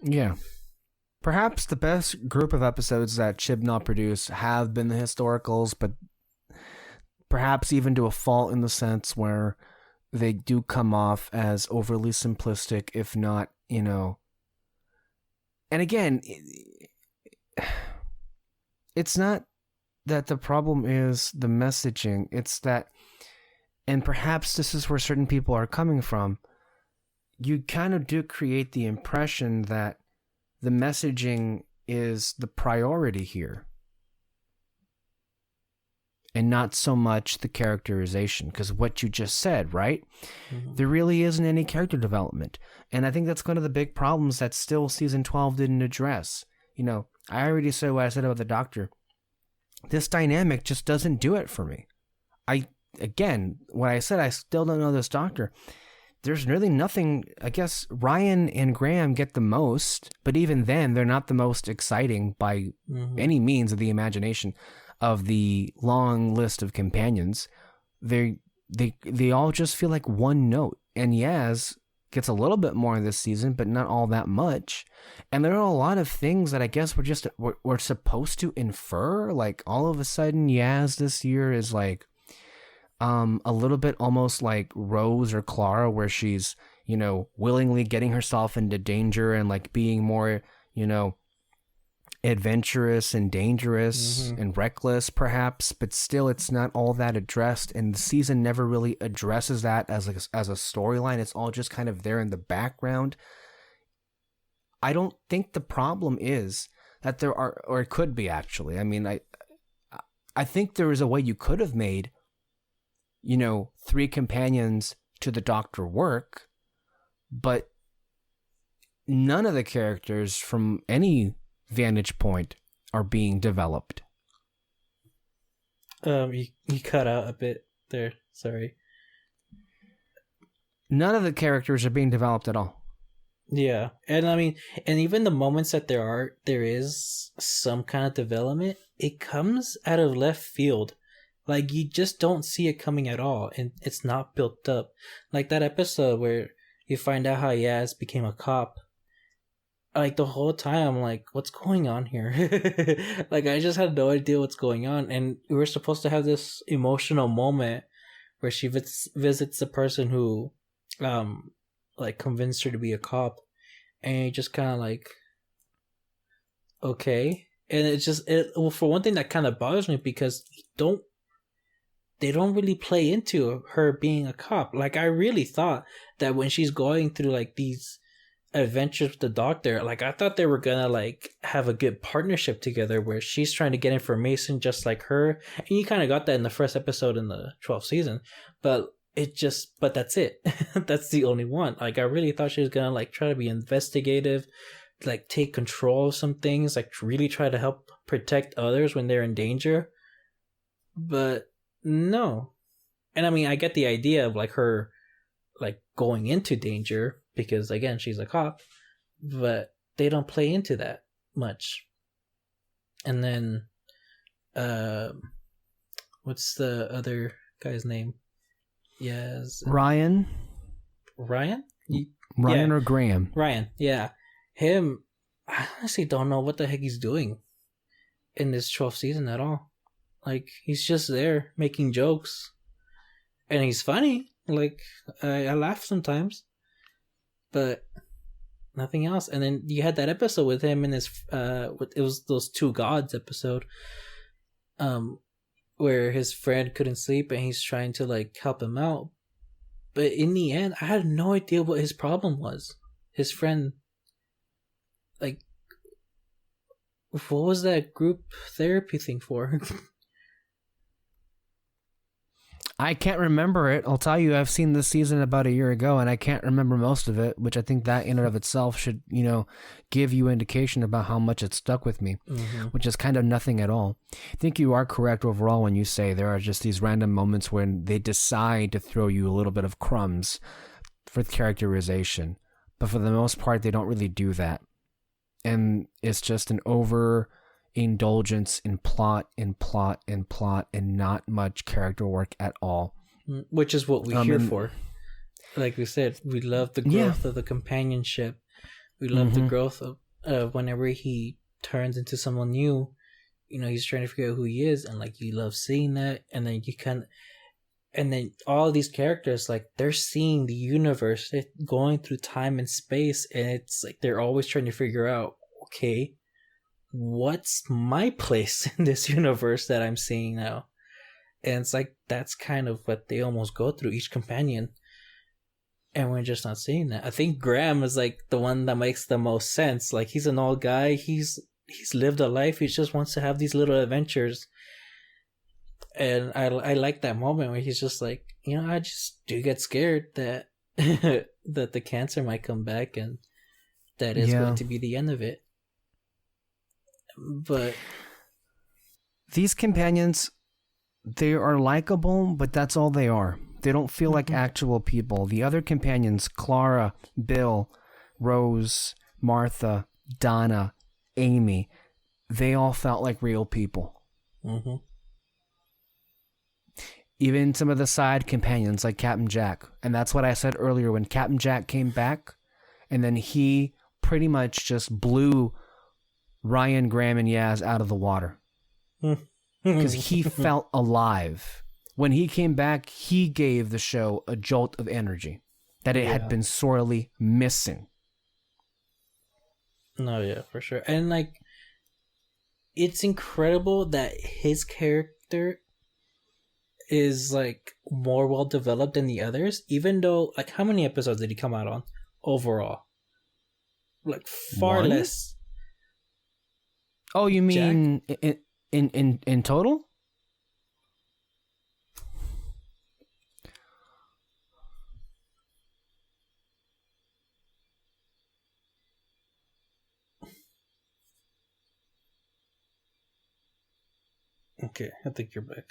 Yeah. Perhaps the best group of episodes that Chibnall produced have been the historicals, but perhaps even to a fault in the sense where they do come off as overly simplistic, if not, you know. And again, it's not that the problem is the messaging. It's that, and perhaps this is where certain people are coming from, you kind of do create the impression that the messaging is the priority here, and not so much the characterization, because what you just said, right? Mm-hmm. There really isn't any character development. And I think that's one of the big problems that still season 12 didn't address. You know, I already said what I said about the doctor. This dynamic just doesn't do it for me. What I said, I still don't know this doctor. There's really nothing. I guess Ryan and Graham get the most, but even then, they're not the most exciting by any means of the imagination of the long list of companions. They all just feel like one note. And Yaz gets a little bit more this season, but not all that much. And there are a lot of things that I guess we're supposed to infer. Like, all of a sudden, Yaz this year is like a little bit almost like Rose or Clara, where she's, you know, willingly getting herself into danger and like being more, you know, adventurous and dangerous and reckless perhaps, but still it's not all that addressed, and the season never really addresses that as a storyline. It's all just kind of there in the background. I don't think the problem is that there are, or it could be actually. I mean, I think there is a way you could have made, you know, 3 companions to the Doctor work, but none of the characters from any vantage point are being developed. You cut out a bit there. Sorry. None of the characters are being developed at all. Yeah, and I mean, and even the moments that there is some kind of development, it comes out of left field. Like, you just don't see it coming at all, and it's not built up. Like that episode where you find out how Yaz became a cop. Like, the whole time I'm like, what's going on here? Like, I just had no idea what's going on, and we were supposed to have this emotional moment where she visits the person who, like convinced her to be a cop, and you just kind of like, okay, and it's just well, for one thing, that kind of bothers me because they don't really play into her being a cop. Like, I really thought that when she's going through like these adventures with the doctor, like I thought they were gonna like have a good partnership together where she's trying to get information just like her, and you kind of got that in the first episode in the 12th season, but that's it. That's the only one. Like, I really thought she was gonna like try to be investigative, like take control of some things, like really try to help protect others when they're in danger, but no. And I mean, I get the idea of like her like going into danger because again she's a cop, but they don't play into that much. And then what's the other guy's name? Yes, Ryan yeah. or Graham? Ryan, yeah. Him, I honestly don't know what the heck he's doing in this 12th season at all. Like, he's just there making jokes, and he's funny. Like, I laugh sometimes, but nothing else. And then you had that episode with him and his it was those two gods episode, where his friend couldn't sleep and he's trying to like help him out, but in the end, I had no idea what his problem was. His friend, like, what was that group therapy thing for? I can't remember it. I'll tell you, I've seen this season about a year ago, and I can't remember most of it, which I think that in and of itself should, give you indication about how much it stuck with me, which is kind of nothing at all. I think you are correct overall when you say there are just these random moments when they decide to throw you a little bit of crumbs for characterization, but for the most part, they don't really do that. And it's just an overindulgence in plot and not much character work at all. Which is what we're here for. Like we said, we love the growth of the companionship. We love the growth of whenever he turns into someone new, he's trying to figure out who he is, and like you love seeing that. And then and then all these characters, like, they're seeing the universe going through time and space, and it's like they're always trying to figure out, okay, what's my place in this universe that I'm seeing now? And it's like that's kind of what they almost go through, each companion, and we're just not seeing that. I think Graham is like the one that makes the most sense. Like, he's an old guy, he's lived a life, he just wants to have these little adventures. And I like that moment where he's just like, I just do get scared that that the cancer might come back and that is going to be the end of it. But these companions, they are likable, but that's all they are. They don't feel like actual people. The other companions, Clara, Bill, Rose, Martha, Donna, Amy, they all felt like real people. Even some of the side companions like Captain Jack. And that's what I said earlier when Captain Jack came back and then he pretty much just blew Ryan, Graham, and Yaz out of the water. Because he felt alive. When he came back, he gave the show a jolt of energy that it had been sorely missing. No, yeah, for sure. And like, it's incredible that his character is like more well developed than the others, even though, like, how many episodes did he come out on overall? Like, far less. Oh, you mean in total? Okay, I think you're back.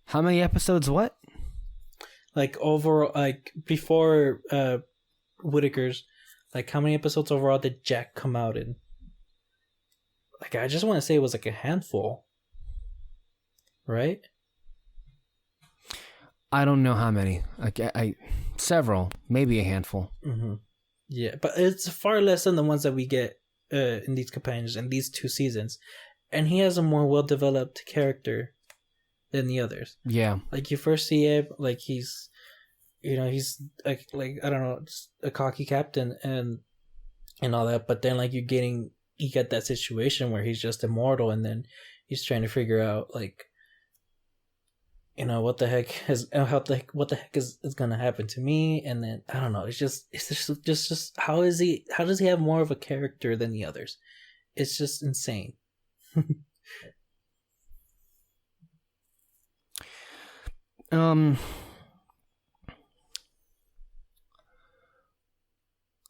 How many episodes? What? Like, overall, like, before Whittaker's, like, how many episodes overall did Jack come out in? Like, I just want to say it was like a handful, right? I don't know how many. Like, several, maybe a handful. Yeah, but it's far less than the ones that we get in these companions in these 2 seasons. and he has a more well-developed character than the others. Yeah. Like, you first see him, like, he's, he's like I don't know, just a cocky captain and all that, but then, like, you get that situation where he's just immortal, and then he's trying to figure out, like, what the heck is gonna happen to me, and then I don't know. It's just how does he have more of a character than the others? It's just insane.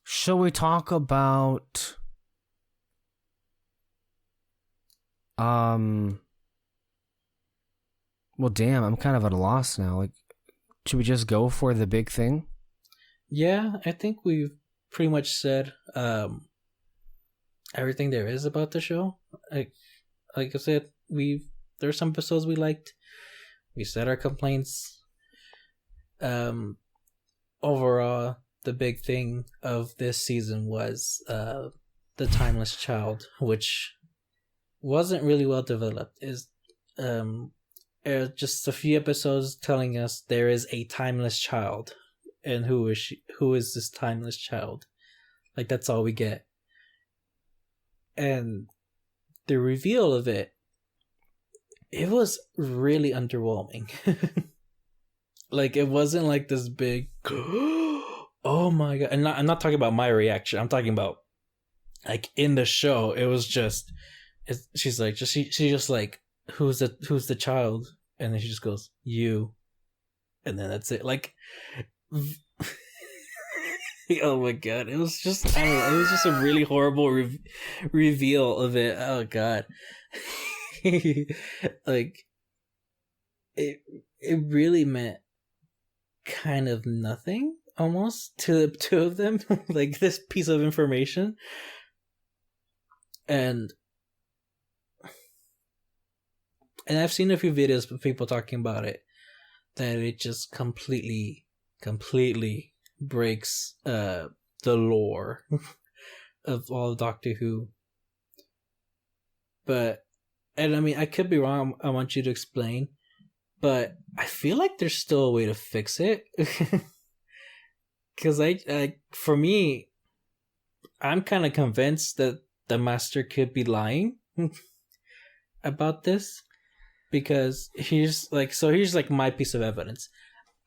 Shall we talk about well, damn, I'm kind of at a loss now. Like, should we just go for the big thing? Yeah, I think we've pretty much said everything there is about the show. Like I said, there's some episodes we liked. We said our complaints. Overall, the big thing of this season was the Timeless Child, which wasn't really well developed. Is just a few episodes telling us there is a timeless child, and who is she? Who is this timeless child? Like, that's all we get. And the reveal of it was really underwhelming. Like, it wasn't like this big oh my god. And I'm not talking about my reaction. I'm talking about, like, in the show, it was just she's like, she just like, who's the child? And then she just goes, you. And then that's it. Like, oh my god, it was just, I don't know, it was just a really horrible reveal of it. Oh god. Like, it really meant kind of nothing almost to the two of them. Like, this piece of information, and I've seen a few videos of people talking about it, that it just completely breaks the lore of all Doctor Who. But, and I mean, I could be wrong. I want you to explain, but I feel like there's still a way to fix it. Because for me, I'm kind of convinced that the Master could be lying about this. Because here's my piece of evidence.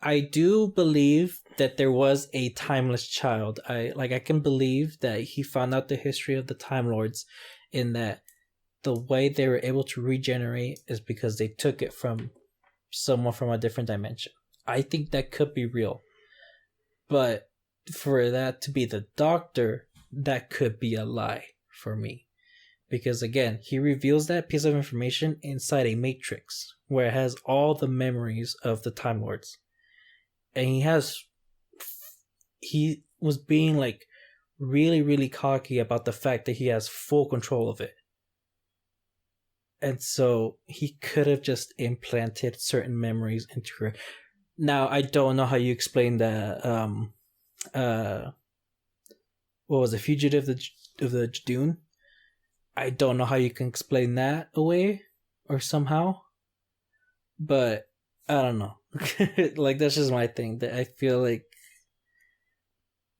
I do believe that there was a timeless child. I can believe that he found out the history of the Time Lords, in that the way they were able to regenerate is because they took it from someone from a different dimension. I think that could be real. But for that to be the Doctor, that could be a lie for me. Because, again, he reveals that piece of information inside a matrix where it has all the memories of the Time Lords. And he was being, like, really, really cocky about the fact that he has full control of it. And so he could have just implanted certain memories into her. Now, I don't know how you explain the, what was it, Fugitive of the Dune? I don't know how you can explain that away or somehow, but I don't know. Like, that's just my thing. That I feel like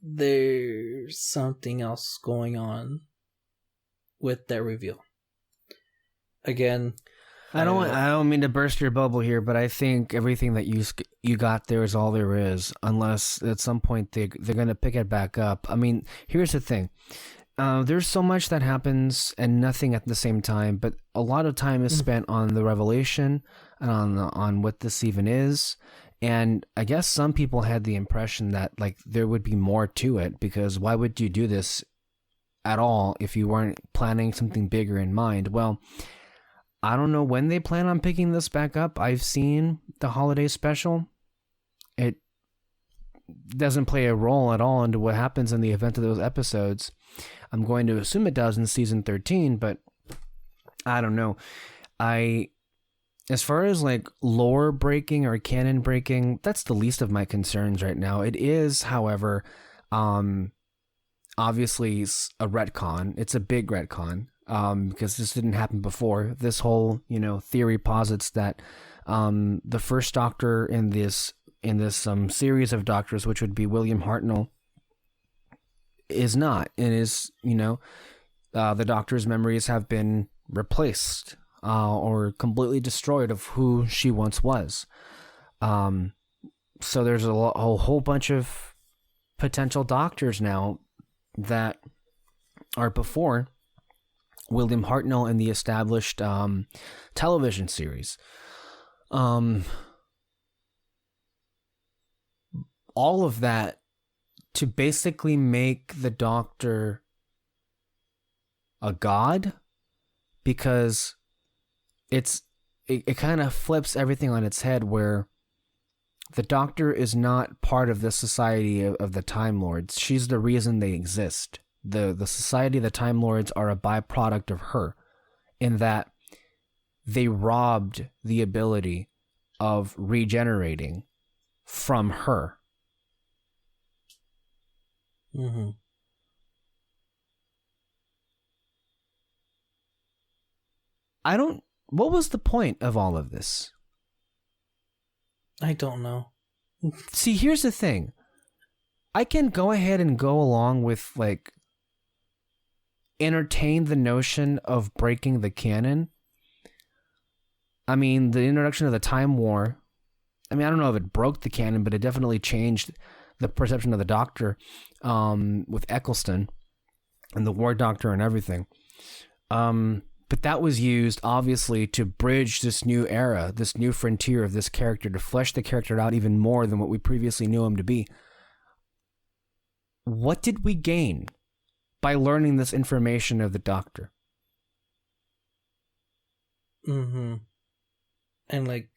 there's something else going on with that reveal. Again, I don't mean to burst your bubble here, but I think everything that you got there is all there is, unless at some point they're going to pick it back up. I mean, here's the thing. There's so much that happens and nothing at the same time, but a lot of time is spent on the revelation and on what this even is. And I guess some people had the impression that, like, there would be more to it, because why would you do this at all if you weren't planning something bigger in mind? Well, I don't know when they plan on picking this back up. I've seen the holiday special. It doesn't play a role at all into what happens in the event of those episodes. I'm going to assume it does in season 13, but I don't know. As far as, like, lore breaking or canon breaking, that's the least of my concerns right now. It is, however, obviously a retcon. It's a big retcon. because this didn't happen before. This whole, theory posits that the first Doctor in this series of Doctors, which would be William Hartnell, is not, and is, the Doctor's memories have been replaced or completely destroyed of who she once was. So there's a whole bunch of potential Doctors now that are before William Hartnell in the established television series. All of that to basically make the Doctor a god, because it kind of flips everything on its head, where the Doctor is not part of the society of the Time Lords. She's the reason they exist. The society of the Time Lords are a byproduct of her, in that they robbed the ability of regenerating from her. Mm-hmm. What was the point of all of this? I don't know. See, here's the thing. I can go ahead and go along with, like, entertain the notion of breaking the canon. I mean, the introduction of the Time War, I don't know if it broke the canon, but it definitely changed the perception of the Doctor with Eccleston and the War Doctor and everything. But that was used, obviously, to bridge this new era, this new frontier of this character, to flesh the character out even more than what we previously knew him to be. What did we gain by learning this information of the Doctor? Mm-hmm. And, like,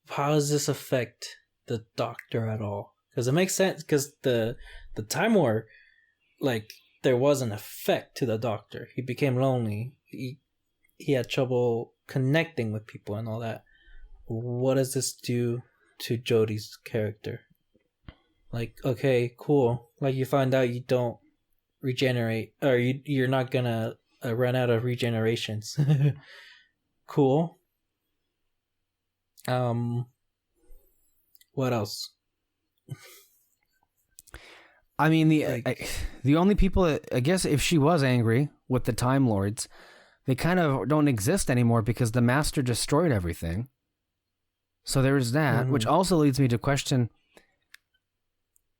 how does this affect the Doctor at all? Because it makes sense, because the Time War, like, there was an effect to the Doctor. He became lonely. He had trouble connecting with people and all that. What does this do to Jodie's character? Like, okay, cool. Like, you find out you don't regenerate, or you're not gonna run out of regenerations. Cool. What else? I mean, the only people that, I guess, if she was angry with the Time Lords, they kind of don't exist anymore because the Master destroyed everything. So there's that, which also leads me to question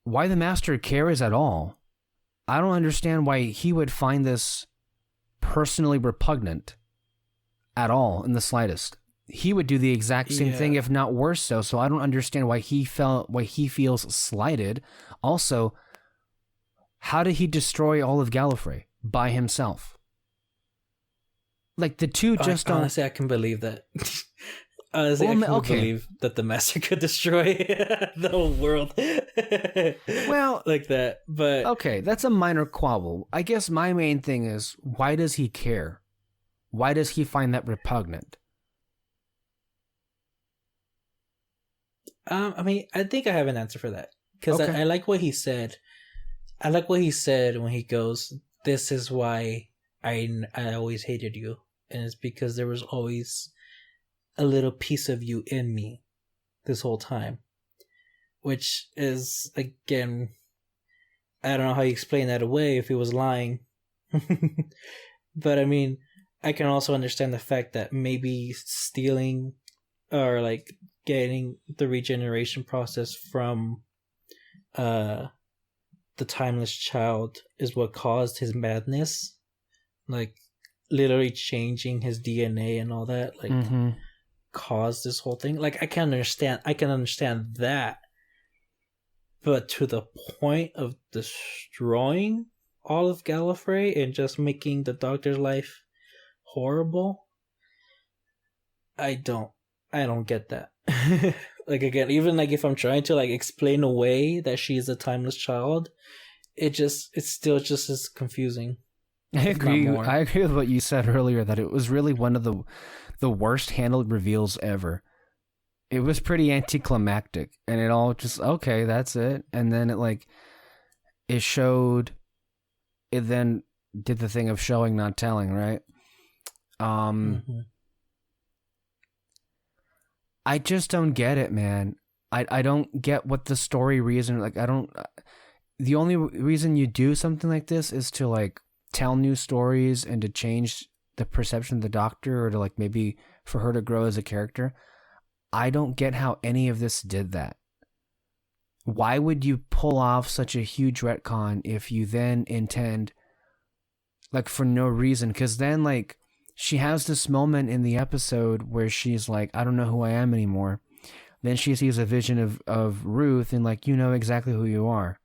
why the Master cares at all. I don't understand why he would find this personally repugnant at all in the slightest. He would do the exact same thing, if not worse so I don't understand why he feels slighted. Also, how did he destroy all of Gallifrey by himself? Like, the two just don't... Honestly, I can believe that. Honestly, I can believe that the Master could destroy the whole world. Well... like that, but... Okay, that's a minor quibble. I guess my main thing is, why does he care? Why does he find that repugnant? I think I have an answer for that. Because I like what he said. I like what he said when he goes, "This is why I always hated you." And it's because there was always a little piece of you in me this whole time. Which is, again, I don't know how you explain that away if he was lying. But I mean, I can also understand the fact that maybe stealing or, like, getting the regeneration process from the Timeless Child is what caused his madness. Like, literally changing his DNA and all that, like, caused this whole thing. Like, I can understand that. But to the point of destroying all of Gallifrey and just making the Doctor's life horrible, I don't get that. Like, again, even, like, if I'm trying to, like, explain away that she's a timeless child, it's still just as confusing. I agree with what you said earlier, that it was really one of the worst handled reveals ever. It was pretty anticlimactic, and it all just, okay, that's it. And then it showed, it then did the thing of showing, not telling, right? I just don't get it, man. I don't get what the story reason, like, I don't, the only reason you do something like this is to, like, tell new stories and to change the perception of the Doctor, or to, like, maybe for her to grow as a character. I don't get how any of this did that. Why would you pull off such a huge retcon if you then intend, like, for no reason? Because then, like, she has this moment in the episode where she's like, I don't know who I am anymore. Then she sees a vision of Ruth, and, like, you know exactly who you are.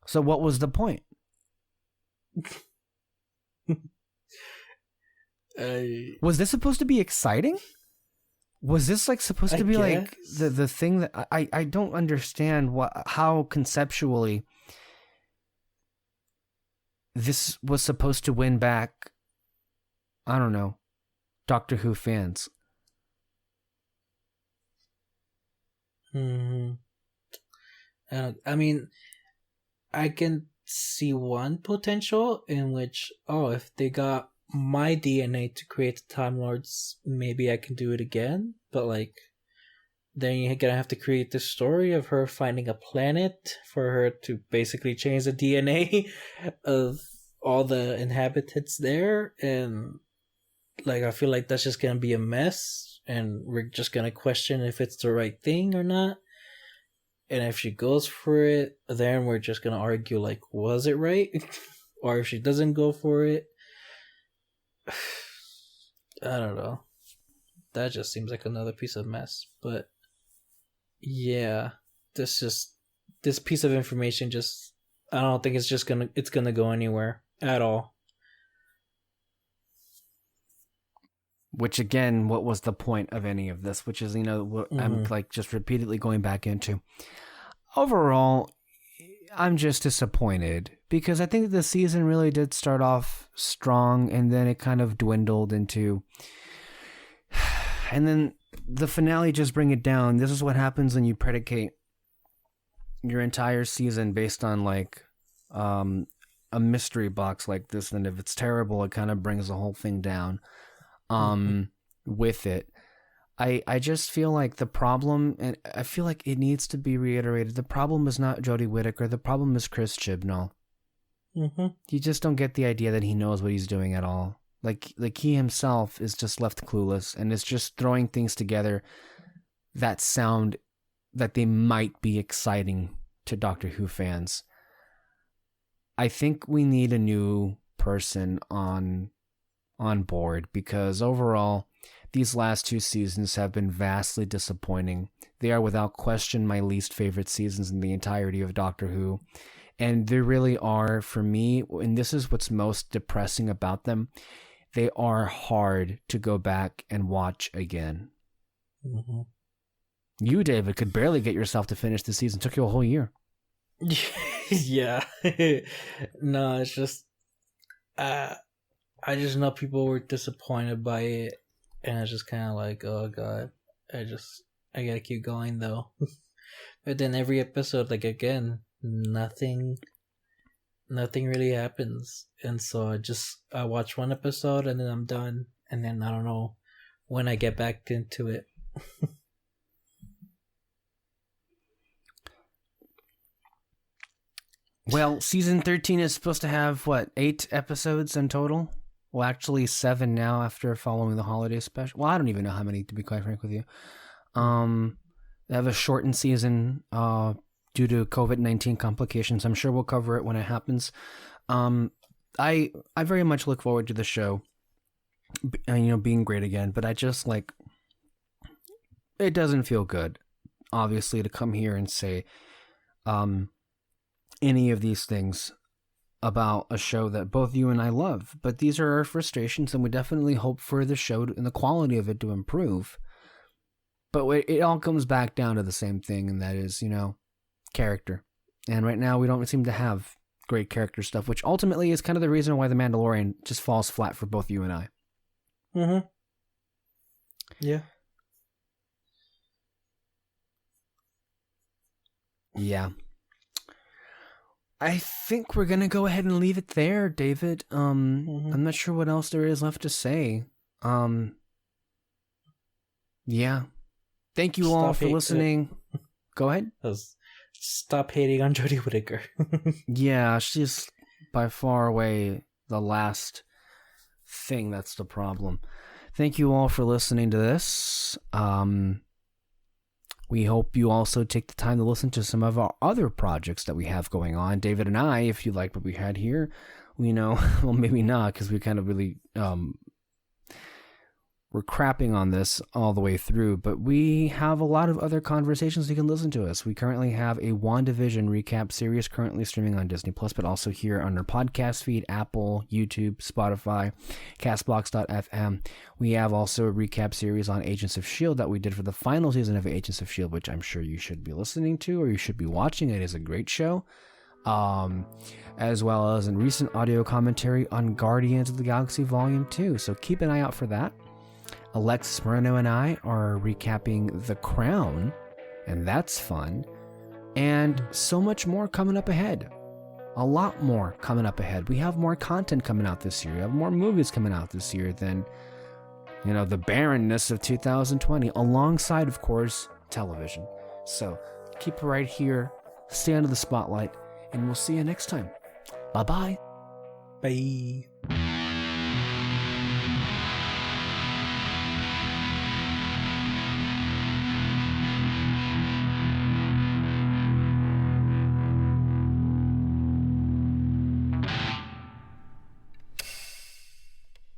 So what was the point? Was this supposed to be exciting? Was this, like, supposed to be like the thing that I don't understand how conceptually this was supposed to win back, I don't know, Doctor Who fans. I mean, I can see one potential in which, if they got my DNA to create the Time Lords, maybe I can do it again. But, like, then you're gonna have to create this story of her finding a planet for her to basically change the DNA of all the inhabitants there, and, like, I feel like that's just gonna be a mess, and we're just gonna question if it's the right thing or not. And if she goes for it, then we're just gonna argue, like, was it right? Or if she doesn't go for it, I don't know. That just seems like another piece of mess. But yeah, this piece of information just, I don't think it's gonna go anywhere at all. Which, again, what was the point of any of this? Which is, you know, what I'm, like, just repeatedly going back into. Overall, I'm just disappointed because I think the season really did start off strong, and then it kind of dwindled into, and then the finale just bring it down. This is what happens when you predicate your entire season based on, like, a mystery box like this. And if it's terrible, it kind of brings the whole thing down with it. I just feel like the problem, and I feel like it needs to be reiterated, the problem is not Jodie Whittaker, the problem is Chris Chibnall. You just don't get the idea that he knows what he's doing at all. Like he himself is just left clueless, and is just throwing things together that sound that they might be exciting to Doctor Who fans. I think we need a new person on board, because overall, these last two seasons have been vastly disappointing. They are without question my least favorite seasons in the entirety of Doctor Who. And they really are, for me, and this is what's most depressing about them, they are hard to go back and watch again. You, David, could barely get yourself to finish the season. It took you a whole year. Yeah. No, it's just, I just know people were disappointed by it. And it's just kind of like, oh god, I gotta keep going though. But then every episode, like, again, nothing really happens. And so I watch one episode and then I'm done. And then I don't know when I get back into it. Well, season 13 is supposed to have, 8 episodes in total? Well, actually 7 now after following the holiday special. Well, I don't even know how many, to be quite frank with you. They have a shortened season due to COVID-19 complications. I'm sure we'll cover it when it happens. I very much look forward to the show, being great again. But I just, like, it doesn't feel good, obviously, to come here and say any of these things about a show that both you and I love. But these are our frustrations, and we definitely hope for the show and the quality of it to improve. But it all comes back down to the same thing, and that is, character. And right now we don't seem to have great character stuff, which ultimately is kind of the reason why The Mandalorian just falls flat for both you and I. Yeah. Yeah. I think we're gonna go ahead and leave it there, David. I'm not sure what else there is left to say. Yeah. Thank you all for listening. Go ahead. Stop hating on Jodie Whittaker. Yeah, she's by far away the last thing that's the problem. Thank you all for listening to this. We hope you also take the time to listen to some of our other projects that we have going on. David and I, if you like what we had here, well, maybe not, because we kind of really, we're crapping on this all the way through, but we have a lot of other conversations you can listen to us. We currently have a WandaVision recap series currently streaming on Disney Plus, but also here on our podcast feed, Apple, YouTube, Spotify, Castbox.fm. We have also a recap series on Agents of S.H.I.E.L.D. that we did for the final season of Agents of S.H.I.E.L.D., which I'm sure you should be listening to or you should be watching. It is a great show. As well as a recent audio commentary on Guardians of the Galaxy Volume 2. So keep an eye out for that. Alexis Moreno and I are recapping The Crown, and that's fun. And so much more coming up ahead. A lot more coming up ahead. We have more content coming out this year. We have more movies coming out this year than, the barrenness of 2020, alongside, of course, television. So keep it right here, stay under the spotlight, and we'll see you next time. Bye-bye. Bye.